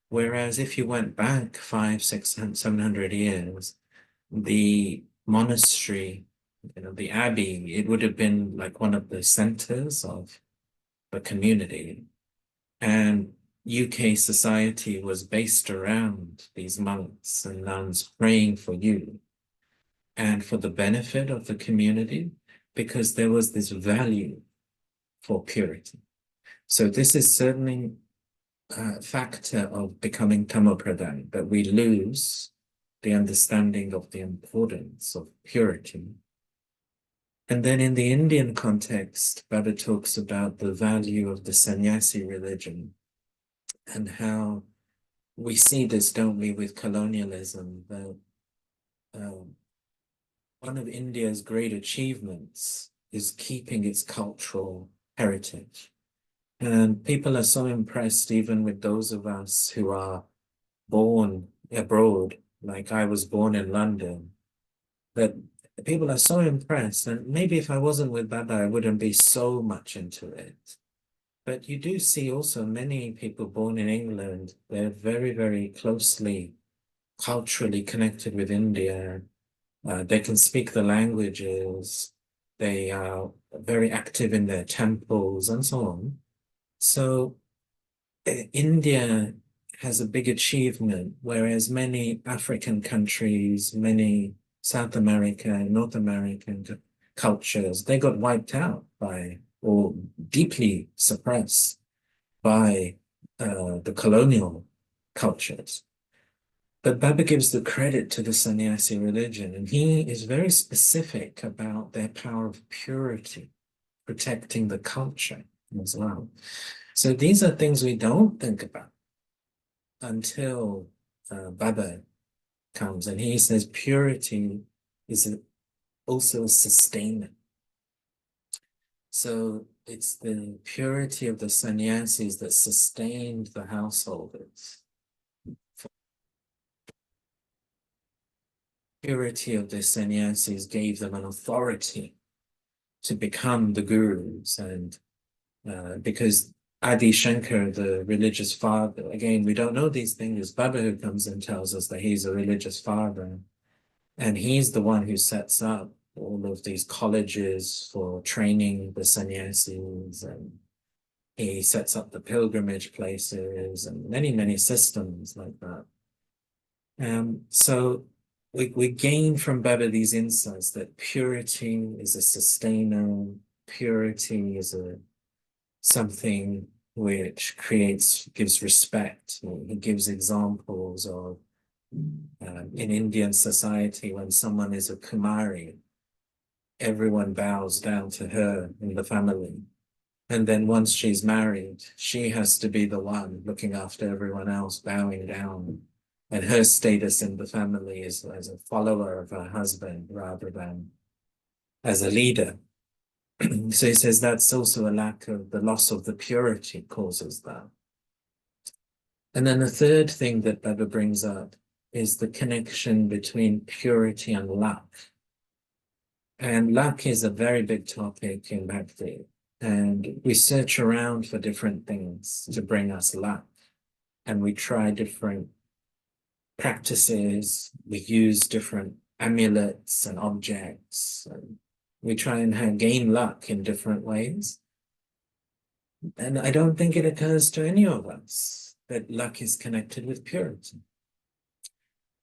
Whereas if you went back 500, 600, 700 years, the monastery, the abbey, it would have been like one of the centers of the community. And UK society was based around these monks and nuns praying for you and for the benefit of the community, because there was this value for purity. So this is certainly a factor of becoming tamopradhan, that we lose the understanding of the importance of purity. And then in the Indian context, Baba talks about the value of the sannyasi religion and how we see this, don't we, with colonialism, that one of India's great achievements is keeping its cultural heritage. And people are so impressed, even with those of us who are born abroad, like I was born in London, that people are so impressed. And maybe if I wasn't with Baba, I wouldn't be so much into it. But you do see also many people born in England, they're very, very closely culturally connected with India. They can speak the languages. They are very active in their temples and so on. So India has a big achievement, whereas many African countries, many South America, North American cultures, they got wiped out by or deeply suppressed by the colonial cultures. But Baba gives the credit to the sannyasi religion, and he is very specific about their power of purity, protecting the culture as well. So these are things we don't think about until Baba comes, and he says purity is also a sustainer. So it's the purity of the sannyasis that sustained the householders. Purity of the sannyasis gave them an authority to become the gurus, and because Adi Shankar, the religious father, again, we don't know these things. Baba who comes and tells us that he's a religious father, and he's the one who sets up all of these colleges for training the sannyasis, and he sets up the pilgrimage places and many, many systems like that. So we gain from Baba these insights that purity is a sustainer, purity is something which gives respect. He gives examples of in Indian society, when someone is a Kumari, everyone bows down to her in the family. And then once she's married, she has to be the one looking after everyone else, bowing down. And her status in the family is as a follower of her husband rather than as a leader. So he says that's also a lack of the loss of the purity causes that. And then the third thing that Baba brings up is the connection between purity and luck. And luck is a very big topic in Bhakti. And we search around for different things to bring us luck. And we try different practices. We use different amulets and objects. And we try and gain luck in different ways. And I don't think it occurs to any of us that luck is connected with purity.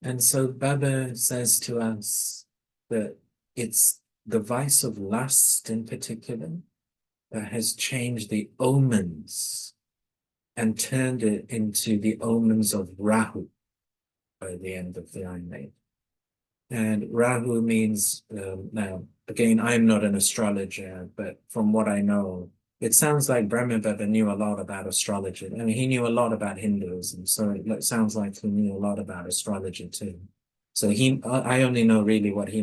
And so Baba says to us that it's the vice of lust in particular that has changed the omens and turned it into the omens of Rahu by the end of the Iron Age. And Rahu means, now, again, I'm not an astrologer, but from what I know, it sounds like Brahma Baba knew a lot about astrology. I mean, he knew a lot about Hinduism, so it sounds like he knew a lot about astrology too. So I only know really what he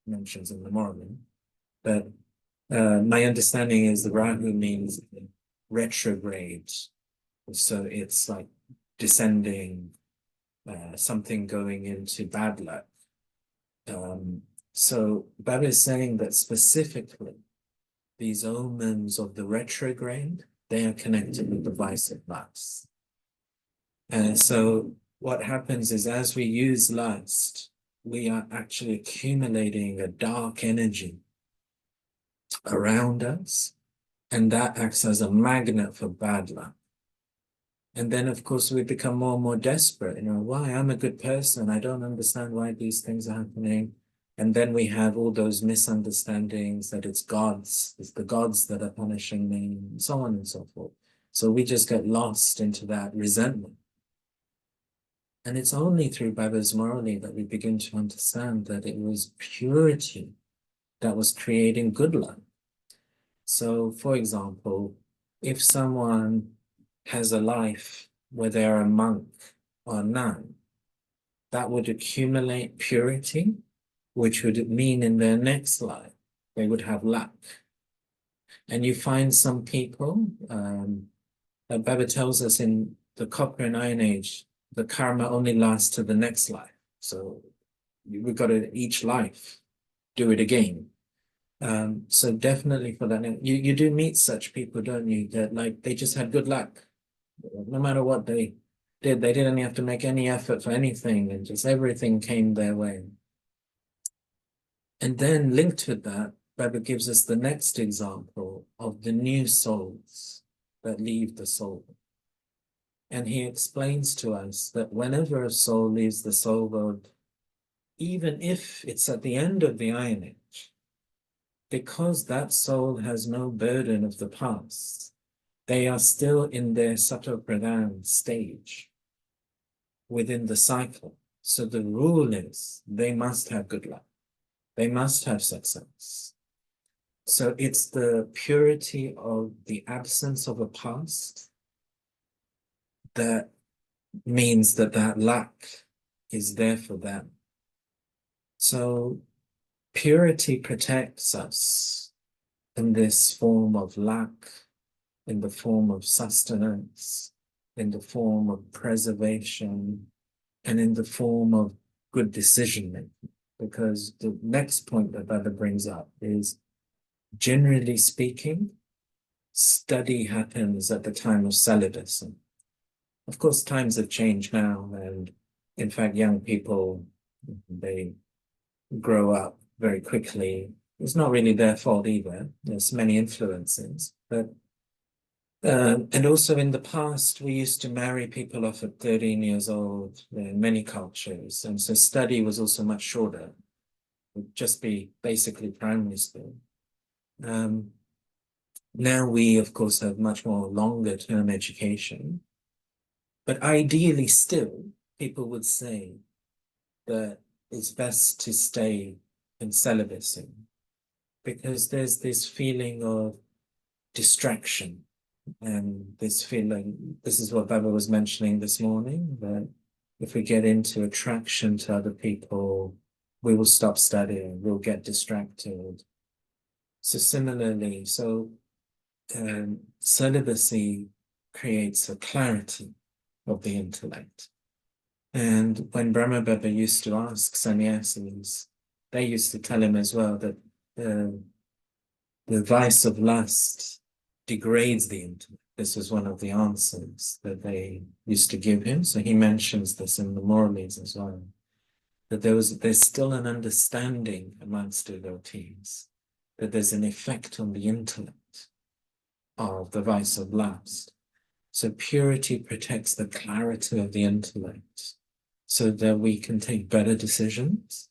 mentions in the morning, but my understanding is the Rahu means retrograde. So it's like descending, something going into bad luck. So Baba is saying that specifically these omens of the retrograde, they are connected with the vice of lust. And so what happens is as we use lust, we are actually accumulating a dark energy around us, and that acts as a magnet for bad luck. And then, of course, we become more and more desperate. Why? I'm a good person. I don't understand why these things are happening. And then we have all those misunderstandings that it's the gods that are punishing me, and so on and so forth. So we just get lost into that resentment. And it's only through Baba's morally that we begin to understand that it was purity that was creating good luck. So, for example, if someone has a life where they're a monk or a nun, that would accumulate purity, which would mean in their next life, they would have luck. And you find some people, that Baba tells us in the Copper and Iron Age, the karma only lasts to the next life. So we've got to each life do it again. So definitely for that, you do meet such people, don't you? That like they just had good luck. No matter what they did, they didn't have to make any effort for anything, and just everything came their way. And then linked with that, Baba gives us the next example of the new souls that leave the soul. And he explains to us that whenever a soul leaves the soul world, even if it's at the end of the Iron Age, because that soul has no burden of the past, they are still in their Sato Pradhan stage within the cycle. So the rule is they must have good luck. They must have success. So it's the purity of the absence of a past that means that that luck is there for them. So purity protects us in this form of luck, in the form of sustenance, in the form of preservation, and in the form of good decision making. Because the next point that Baba brings up is, generally speaking, study happens at the time of celibacy. Of course, times have changed now, and in fact, young people, they grow up very quickly. It's not really their fault either. There's many influences, but And also in the past, we used to marry people off at 13 years old in many cultures. And so study was also much shorter. It would just be basically primary school. Now we, of course, have much more longer term education. But ideally still, people would say that it's best to stay in celibacy because there's this feeling of distraction and this feeling, this is what Baba was mentioning this morning, that if we get into attraction to other people, we will stop studying, we'll get distracted. So similarly, celibacy creates a clarity of the intellect. And when Brahma Baba used to ask sannyasis, they used to tell him as well that the vice of lust degrades the intellect. This was one of the answers that they used to give him. So he mentions this in the Muralis as well, that there's still an understanding amongst devotees that there's an effect on the intellect of the vice of lust. So purity protects the clarity of the intellect so that we can take better decisions.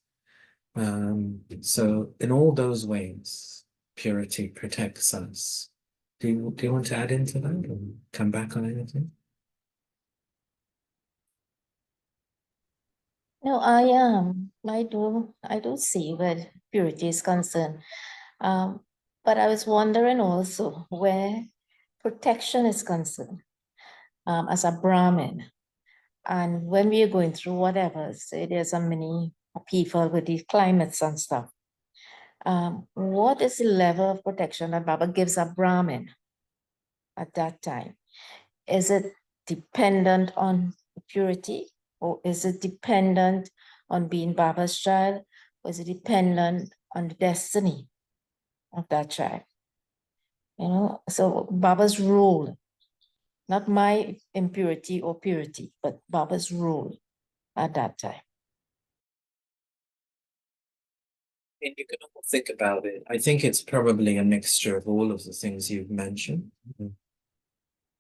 So in all those ways, purity protects us. Do you want to add into that or come back on anything? No, I do see where purity is concerned. But I was wondering also where protection is concerned, as a Brahmin. And when we are going through whatever, say there's so many people with these climates and stuff, what is the level of protection that Baba gives a Brahmin at that time? Is it dependent on purity, or is it dependent on being Baba's child, or is it dependent on the destiny of that child? So Baba's role, not my impurity or purity, but Baba's role at that time. And you can all think about it. I think it's probably a mixture of all of the things you've mentioned.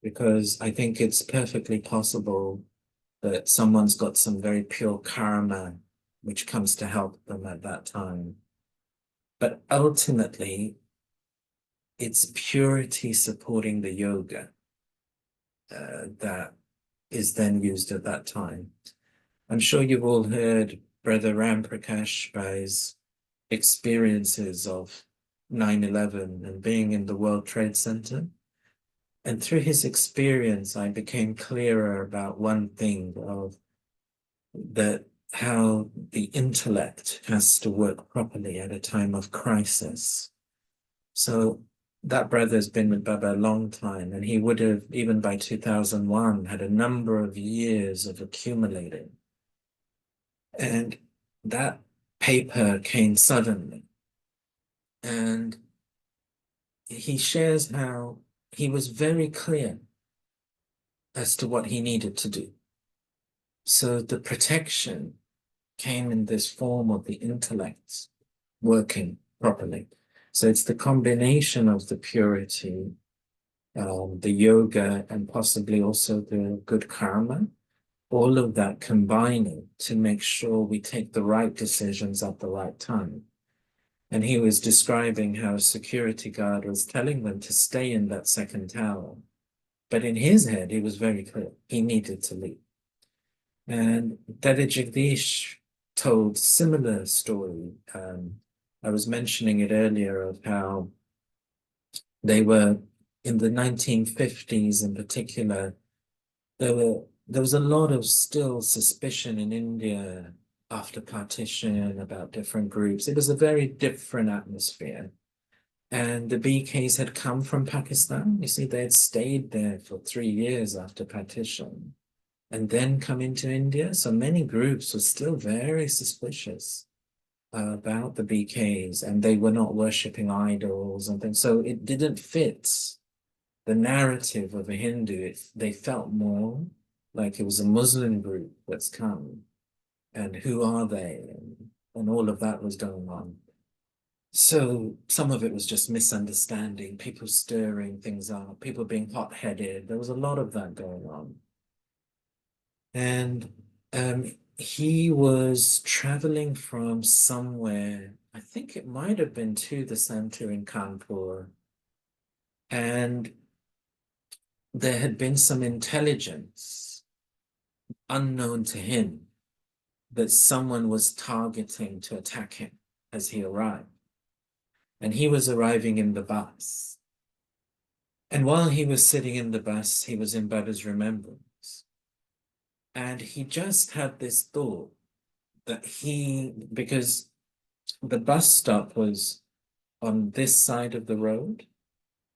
Because I think it's perfectly possible that someone's got some very pure karma which comes to help them at that time. But ultimately, it's purity supporting the yoga that is then used at that time. I'm sure you've all heard Brother Ram Prakash Bhai's experiences of 9/11 and being in the World Trade Center. And through his experience, I became clearer about one thing of that how the intellect has to work properly at a time of crisis. So that brother's been with Baba a long time, and he would have, even by 2001, had a number of years of accumulating. And that paper came suddenly. And he shares how he was very clear as to what he needed to do. So the protection came in this form of the intellect working properly. So it's the combination of the purity, the yoga, and possibly also the good karma, all of that combining to make sure we take the right decisions at the right time. And he was describing how a security guard was telling them to stay in that second tower. But in his head, he was very clear. He needed to leave. And Dada Jagdish told similar story. I was mentioning it earlier of how they were in the 1950s in particular, there was a lot of still suspicion in India after partition about different groups. It was a very different atmosphere. And the BKs had come from Pakistan. You see, they had stayed there for 3 years after partition and then come into India. So many groups were still very suspicious about the BKs, and they were not worshipping idols and things. So it didn't fit the narrative of a Hindu. They felt more like it was a Muslim group that's come, and who are they? And all of that was going on. So some of it was just misunderstanding, people stirring things up, people being hot-headed. There was a lot of that going on. And he was traveling from somewhere, I think it might have been to the center in Kanpur, and there had been some intelligence unknown to him that someone was targeting to attack him as he arrived. And he was arriving in the bus. And while he was sitting in the bus, he was in Baba's remembrance. And he just had this thought that because the bus stop was on this side of the road,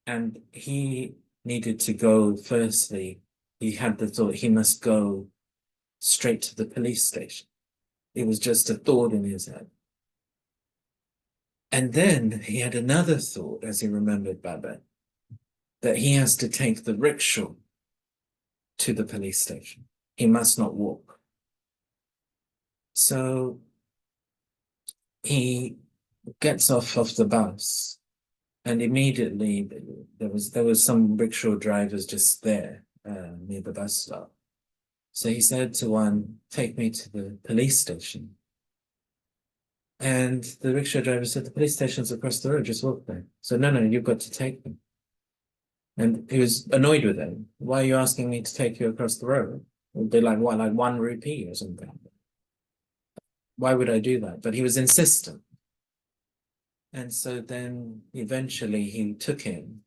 and he needed to go, firstly, he had the thought he must go straight to the police station. It was just a thought in his head. And then he had another thought as he remembered Baba, that he has to take the rickshaw to the police station. He must not walk. So he gets off the bus, and immediately there was some rickshaw drivers just there near the bus stop. So he said to one, "Take me to the police station." And the rickshaw driver said, "The police station's across the road, just walk there." So, "No, you've got to take them." And he was annoyed with him. "Why are you asking me to take you across the road? It'd be like, what, like 1 rupee or something? Why would I do that?" But he was insistent. And so then eventually he took him.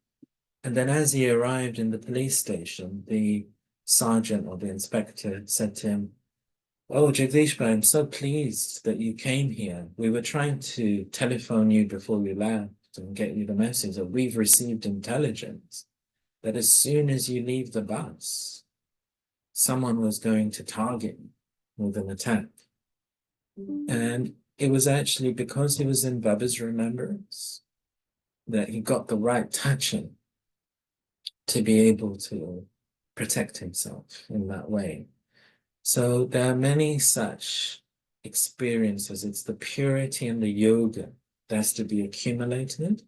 And then as he arrived in the police station, the sergeant or the inspector said to him, "Oh, Jagdish Bhai, I'm so pleased that you came here. We were trying to telephone you before we left and get you the message that we've received intelligence that as soon as you leave the bus, someone was going to target you with an attack." And it was actually because he was in Baba's remembrance that he got the right touching to be able to protect himself in that way. So there are many such experiences. It's the purity and the yoga that has to be accumulated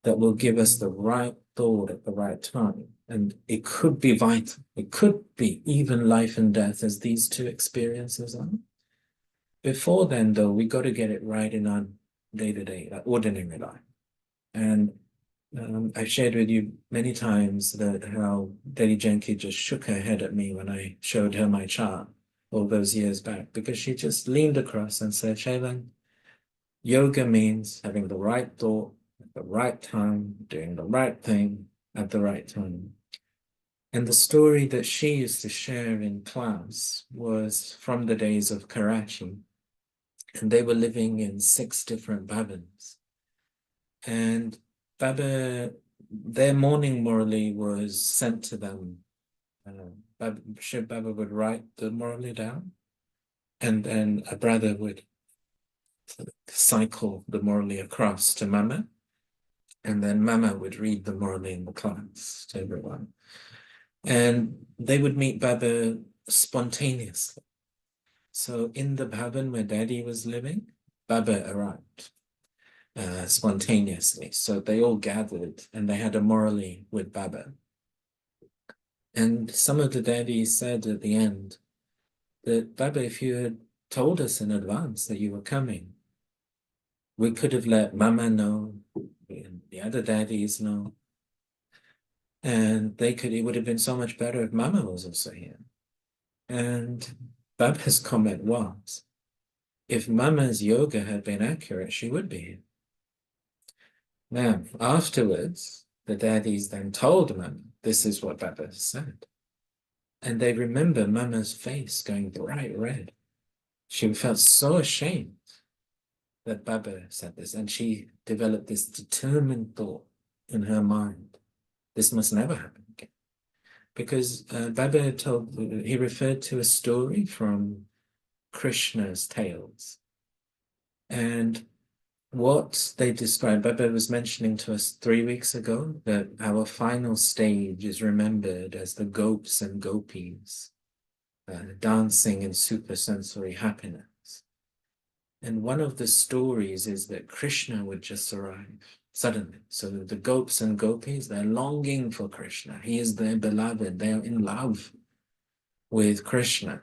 that will give us the right thought at the right time. And it could be vital. It could be even life and death, as these two experiences are. Before then, though, we got to get it right in our day-to-day, ordinary life. And I've shared with you many times that how Lady Janki just shook her head at me when I showed her my chart all those years back, because she just leaned across and said, "Shailen, yoga means having the right thought at the right time, doing the right thing at the right time." And the story that she used to share in class was from the days of Karachi. And they were living in 6 different Babins. And Baba, their morning Murali was sent to them. Shiv Baba would write the Murali down, and then a brother would cycle the Murali across to Mama, and then Mama would read the Murali in the class to everyone. And they would meet Baba spontaneously. So in the Bhavan where Daddy was living, Baba arrived spontaneously. So they all gathered and they had a Murali with Baba. And some of the daddies said at the end that, "Baba, if you had told us in advance that you were coming, we could have let Mama know, and the other daddies know, and it would have been so much better if Mama was also here." And Baba's comment was, if Mama's yoga had been accurate, she would be here. Now, afterwards, the daddies then told Mama, this is what Baba said. And they remember Mama's face going bright red. She felt so ashamed that Baba said this, and she developed this determined thought in her mind. This must never happen again. Because Baba he referred to a story from Krishna's tales. And what they described, Baba was mentioning to us 3 weeks ago that our final stage is remembered as the gopis and gopis dancing in supersensory happiness. And one of the stories is that Krishna would just arrive suddenly. So the gopis and gopis, they're longing for Krishna. He is their beloved. They are in love with Krishna.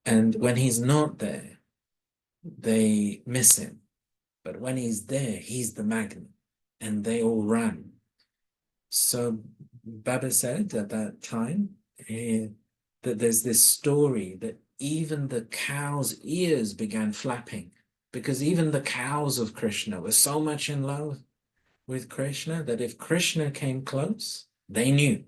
And when he's not there, they miss him. But when he's there, he's the magnet. And they all run. So Baba said at that time that there's this story that even the cow's ears began flapping, because even the cows of Krishna were so much in love with Krishna that if Krishna came close, they knew.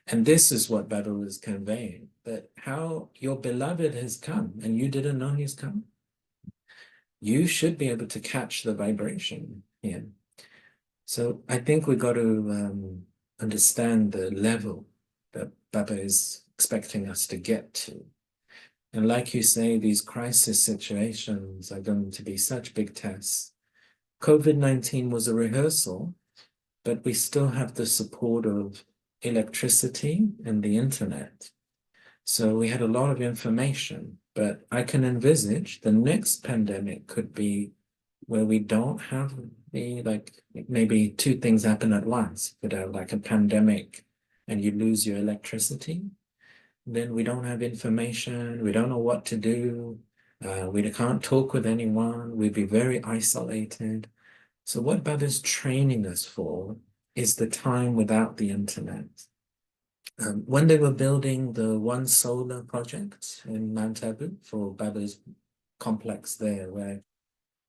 And this is what Baba was conveying, that how your beloved has come and you didn't know he's come. You should be able to catch the vibration here. So I think we got to understand the level that Baba is expecting us to get to. And like you say, these crisis situations are going to be such big tests. COVID-19 was a rehearsal, but we still have the support of electricity and the internet. So we had a lot of information, but I can envisage the next pandemic could be where we don't have the, like, maybe two things happen at once. You could have like a pandemic and you lose your electricity. Then we don't have information. We don't know what to do. We can't talk with anyone. We'd be very isolated. So what Baba's training us for is the time without the internet. When they were building the One Solar project in Mount Abu for Baba's complex there, where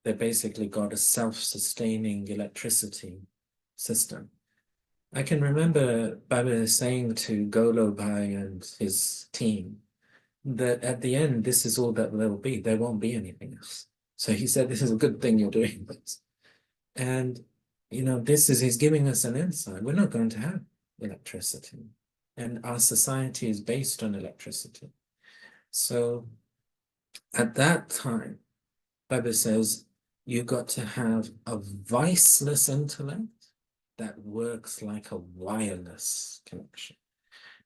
they basically got a self-sustaining electricity system. I can remember Baba saying to Golo Bhai and his team that at the end, this is all that there will be. There won't be anything else. So he said, this is a good thing you're doing this. And, you know, he's giving us an insight. We're not going to have electricity. And our society is based on electricity. So at that time, Baba says, you got to have a viceless intellect that works like a wireless connection.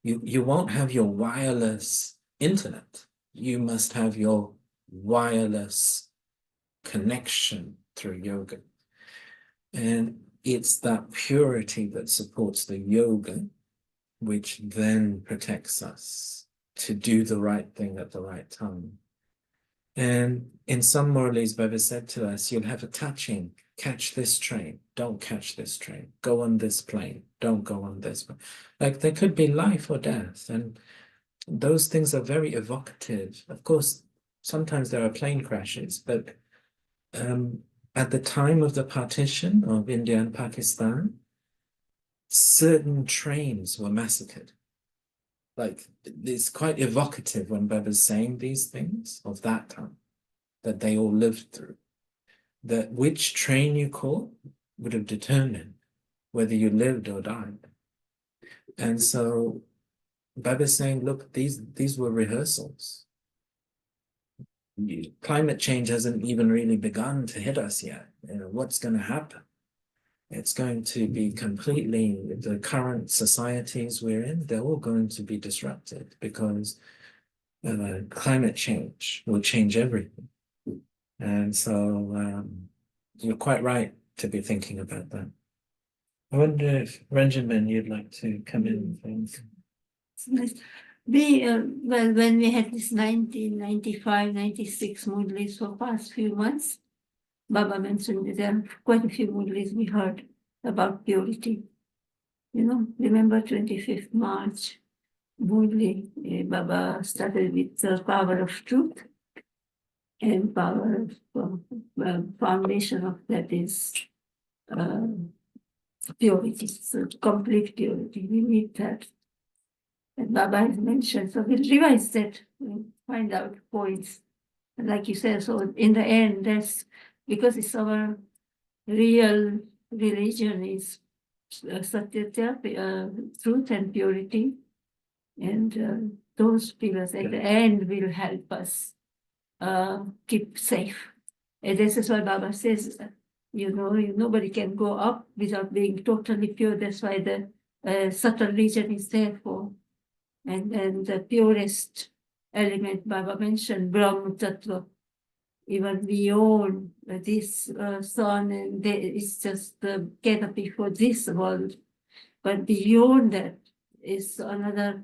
You won't have your wireless internet. You must have your wireless connection through yoga. And it's that purity that supports the yoga, which then protects us to do the right thing at the right time. And in some Murlis, Baba said to us, you'll have a touching, catch this train, don't catch this train, go on this plane, don't go on this one. Like there could be life or death. And those things are very evocative. Of course, sometimes there are plane crashes, but at the time of the partition of India and Pakistan, certain trains were massacred. Like it's quite evocative when Baba's saying these things of that time that they all lived through. That which train you caught would have determined whether you lived or died. And so Baba's saying, look, these were rehearsals. Climate change hasn't even really begun to hit us yet. You know, what's going to happen? It's going to be completely, the current societies we're in, they're all going to be disrupted because climate change will change everything. And so you're quite right to be thinking about that. I wonder if Benjamin, you'd like to come in and think. Nice. Well, when we had this 1995, 96 Mudlis for past few months, Baba mentioned that there are quite a few Mudlis we heard about purity. You know, remember 25th March, Mudli, Baba started with the power of truth, and power of foundation of that is purity, so complete purity. We need that. And Baba has mentioned, so we'll revise that, we'll find out points. And like you said, so in the end, that's because it's our real religion is Satyatya, truth and purity. And those pillars at the end will help us keep safe. And this is why Baba says, you know, nobody can go up without being totally pure. That's why the subtle region is there for. And then the purest element Baba mentioned, Brahma Tattva. even beyond this sun, and it's just the canopy for this world. But beyond that is another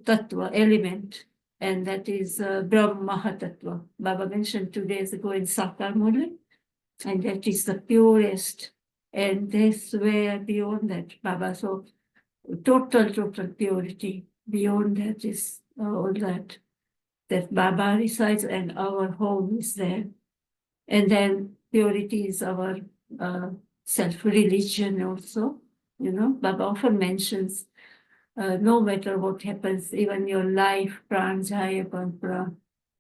tattva element, and that is Brahma Tattva. Baba mentioned 2 days ago in Sakar Murli, and that is the purest. And that's where beyond that, Baba, so total purity. Beyond that is all that Baba resides, and our home is there. And then purity is our self-religion also. You know, Baba often mentions, no matter what happens, even your life, pran jaya pra.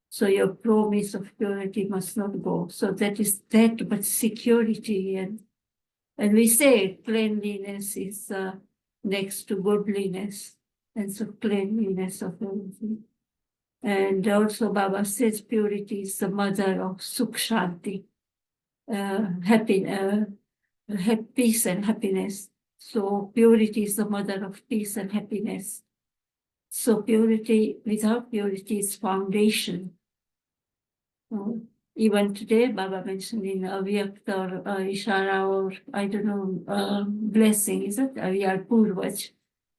So your promise of purity must not go. So that is that, but security, and we say cleanliness is next to godliness, and so cleanliness of everything. And also Baba says purity is the mother of Sukh Shanti, peace and happiness. So purity is the mother of peace and happiness. So purity, without purity, is foundation. Even today, Baba mentioned in Avyakt or Ishara, or I don't know, blessing, is it? We are Purvaj.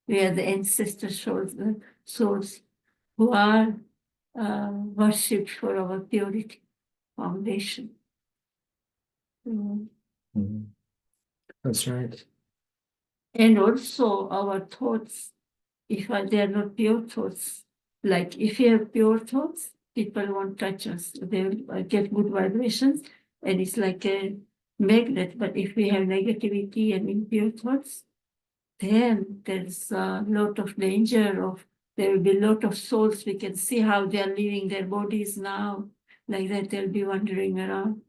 We are the ancestor souls who are worshipped for our purity foundation. Mhm. That's right. And also our thoughts, if they are not pure thoughts, like if you have pure thoughts, people won't touch us. They will get good vibrations, and it's like a magnet. But if we have negativity and impure thoughts, then there's a lot of danger of, there will be a lot of souls. We can see how they are leaving their bodies now, like that they'll be wandering around.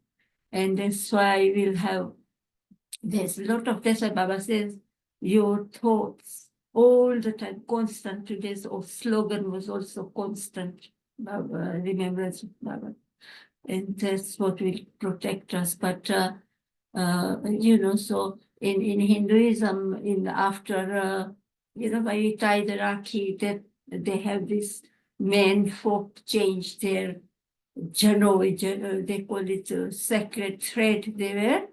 And that's why we'll have, there's a lot of, that's why Baba says, your thoughts all the time, constant. Today's slogan was also constant, Baba, remembrance of Baba. And that's what will protect us. But, you know, so in Hinduism, in after, you know, when we tie the Rakhi, that they have this men folk change their jano, they call it a sacred thread they wear.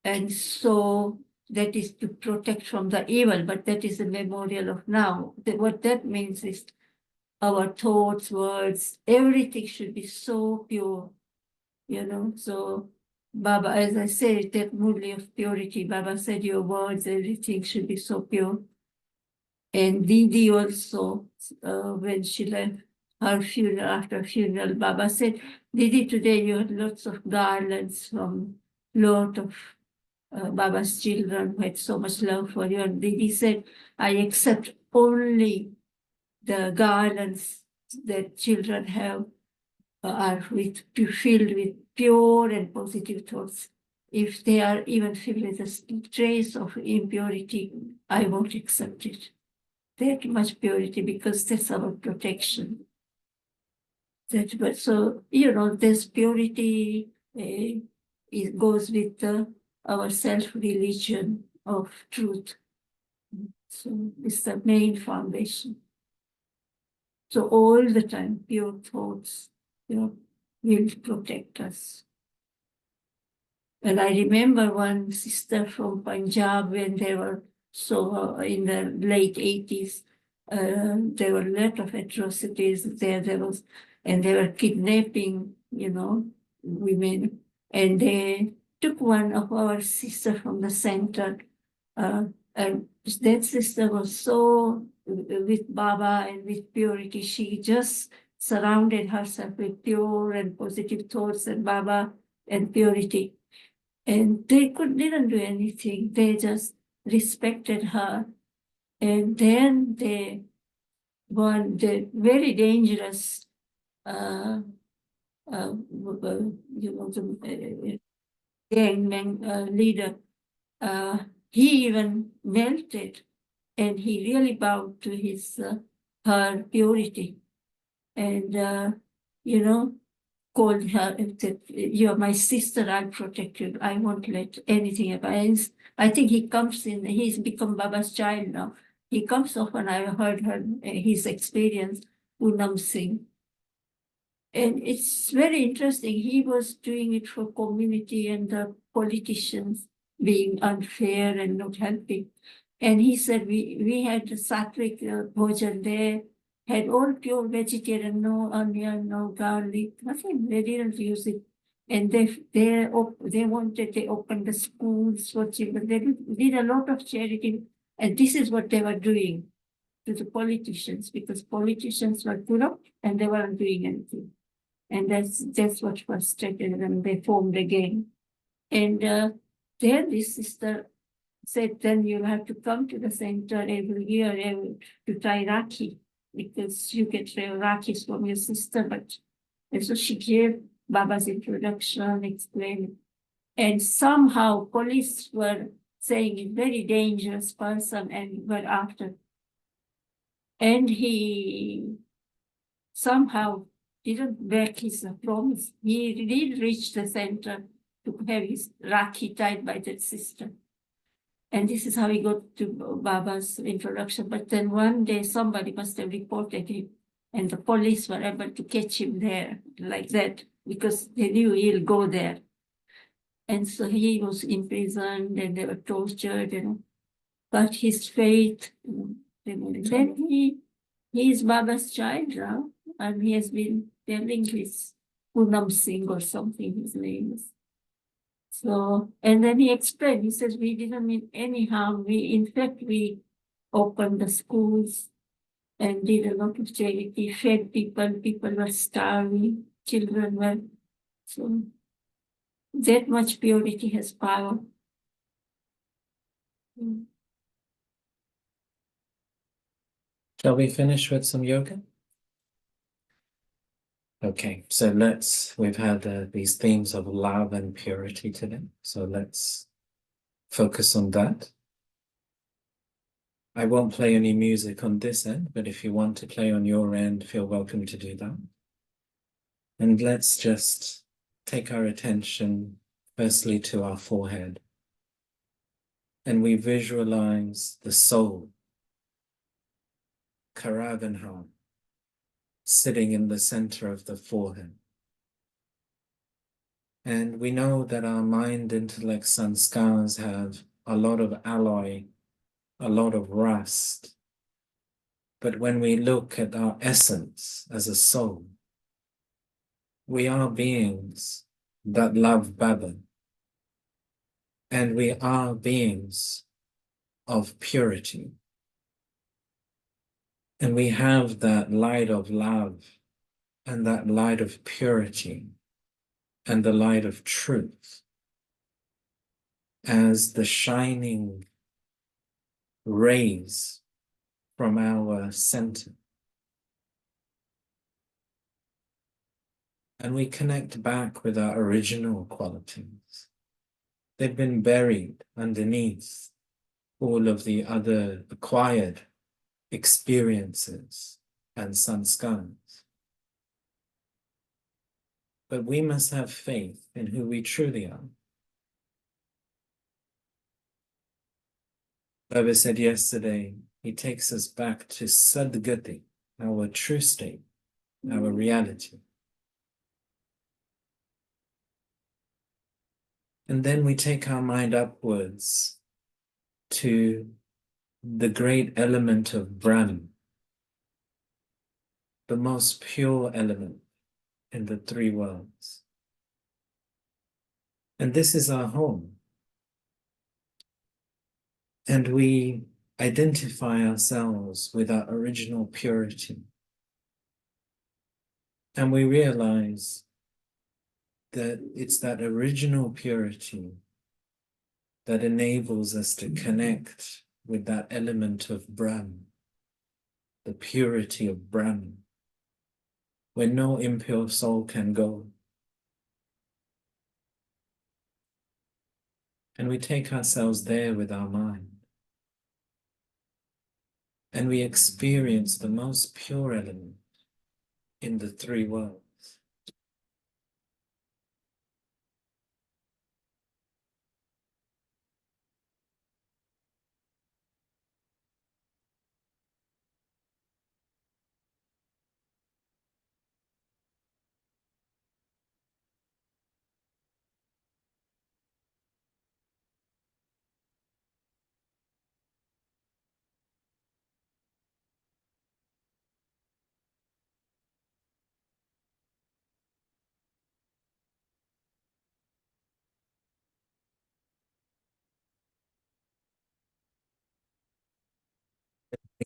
And so that is to protect from the evil, but that is a memorial of now. What that means is our thoughts, words, everything should be so pure, you know. So Baba, as I said, that Murli of purity, Baba said your words, everything should be so pure. And Didi also, when she left her funeral, after funeral, Baba said, Didi, today you had lots of garlands from lot of Baba's children who had so much love for you. And Didi said, I accept only the garlands that children have are filled with pure and positive thoughts. If they are even filled with a trace of impurity, I won't accept it. That much purity, because that's our protection. But so, you know, this purity it goes with our self-religion of truth. So it's the main foundation. So all the time, pure thoughts, you know, will protect us. And I remember one sister from Punjab, when they were in the late 80s, there were a lot of atrocities there. And they were kidnapping, you know, women. And they took one of our sister from the center, and that sister was so with Baba and with purity. She just surrounded herself with pure and positive thoughts and Baba and purity. And they didn't do anything. They just respected her. And then one the very dangerous, you know, the gang leader, he even melted, and he really bowed to his her purity, and you know, called her that you're my sister, I'll protect you. I won't let anything happen. I think he comes in, he's become Baba's child now. He comes often, I heard his experience, Poonam Singh. And it's very interesting. He was doing it for community and the politicians being unfair and not helping. And he said we had the sattvic bhojan there, had all pure vegetarian, no onion, no garlic, nothing. They didn't use it. And they wanted, they opened the schools for children. They did a lot of charity. And this is what they were doing to the politicians, because politicians were corrupt and they weren't doing anything. And that's what frustrated them. They formed again. And there this sister said, then you have to come to the center every year to tie Rakhi, because you get Rakhis from your sister. But and so she gave Baba's introduction, explained. And somehow police were saying he's very dangerous person and were after. And he somehow didn't break his promise. He did reach the center to have his Rakhi tied by that sister. And this is how he got to Baba's introduction. But then one day somebody must have reported him, and the police were able to catch him there like that, because they knew he'll go there. And so he was imprisoned and they were tortured, but his faith, then he is Baba's child now, and he has been telling his Punam Singh or something, his name is. So, and then he explained, he says, we didn't mean any harm. In fact, we opened the schools and did a lot of charity, fed people were starving, children were, so that much purity has power. Mm. Shall we finish with some yoga? Okay, so we've had these themes of love and purity today. So let's focus on that. I won't play any music on this end, but if you want to play on your end, feel welcome to do that. And let's just take our attention firstly to our forehead. And we visualize the soul, Karavanha, sitting in the center of the forehead. And we know that our mind, intellect, sanskars have a lot of alloy, a lot of rust. But when we look at our essence as a soul, we are beings that love Baba. And we are beings of purity. And we have that light of love and that light of purity and the light of truth as the shining rays from our center. And we connect back with our original qualities. They've been buried underneath all of the other acquired experiences and sanskars. But we must have faith in who we truly are. Baba said yesterday, he takes us back to Sadgati, our true state, our reality. And then we take our mind upwards to the great element of Brahman, the most pure element in the three worlds. And this is our home. And we identify ourselves with our original purity. And we realize that it's that original purity that enables us to connect with that element of Brahman, the purity of Brahman, where no impure soul can go. And we take ourselves there with our mind. And we experience the most pure element in the three worlds.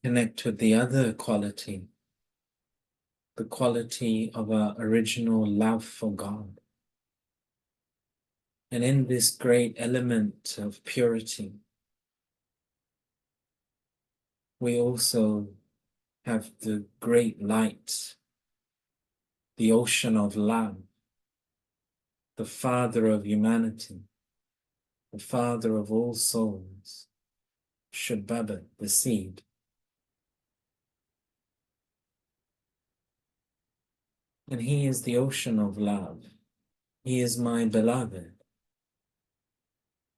connect with the other quality, the quality of our original love for God. And in this great element of purity, we also have the great light, the ocean of love, the Father of humanity, the Father of all souls, Shabbat, the seed. And He is the ocean of love. He is my beloved.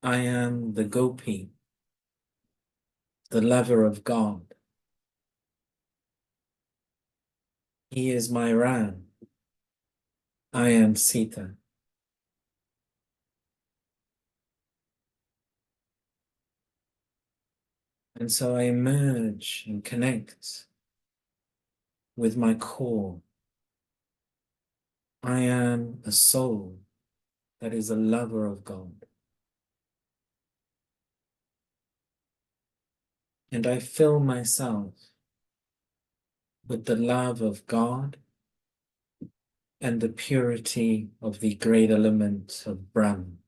I am the Gopi, the lover of God. He is my Ram. I am Sita. And so I emerge and connect with my core. I am a soul that is a lover of God. And I fill myself with the love of God and the purity of the great element of Brahman.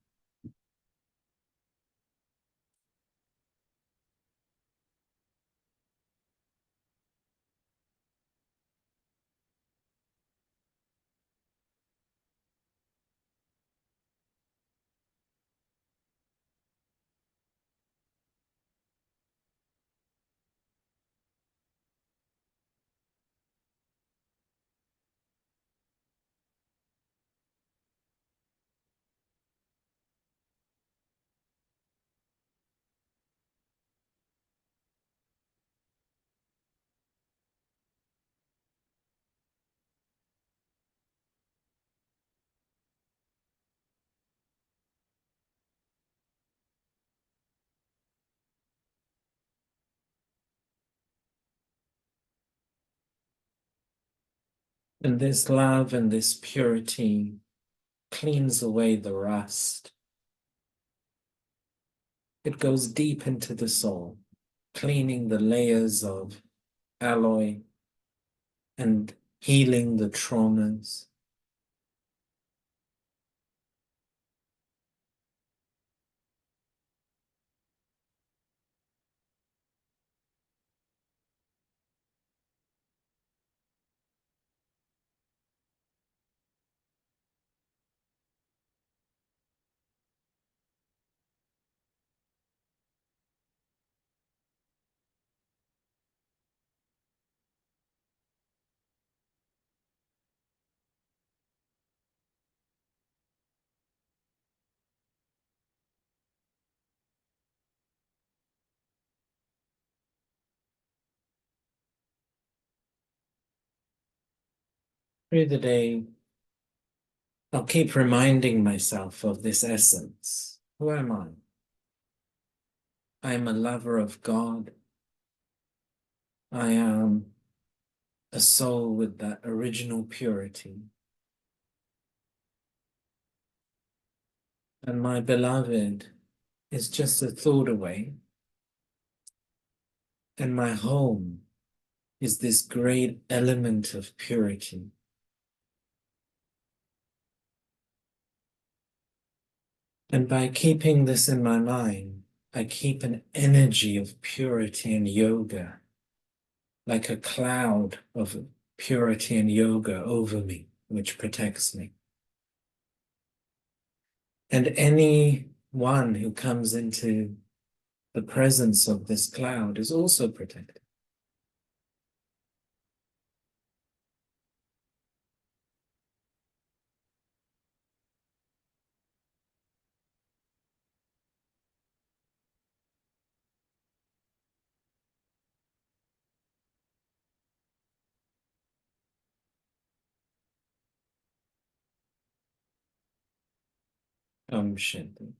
And this love and this purity cleans away the rust. It goes deep into the soul, cleaning the layers of alloy and healing the traumas. Through the day, I'll keep reminding myself of this essence. Who am I? I am a lover of God. I am a soul with that original purity. And my beloved is just a thought away. And my home is this great element of purity. And by keeping this in my mind, I keep an energy of purity and yoga, like a cloud of purity and yoga over me, which protects me. And any one who comes into the presence of this cloud is also protected. Shanti.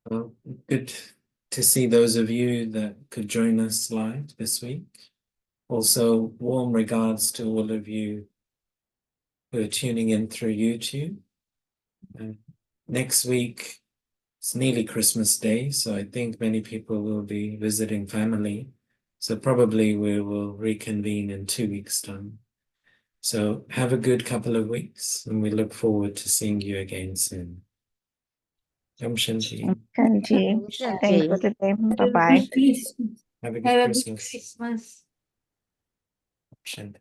Well, good to see those of you that could join us live this week. Also, warm regards to all of you who are tuning in through YouTube. And next week it's nearly Christmas Day, so I think many people will be visiting family. So probably we will reconvene in 2 weeks' time. So have a good couple of weeks, and we look forward to seeing you again soon. Om Shanti. Shanti. Om Shanti. Thanks for today. Have Bye a bye. good Christmas. Have a Have good a good Christmas. Christmas. Om Shanti.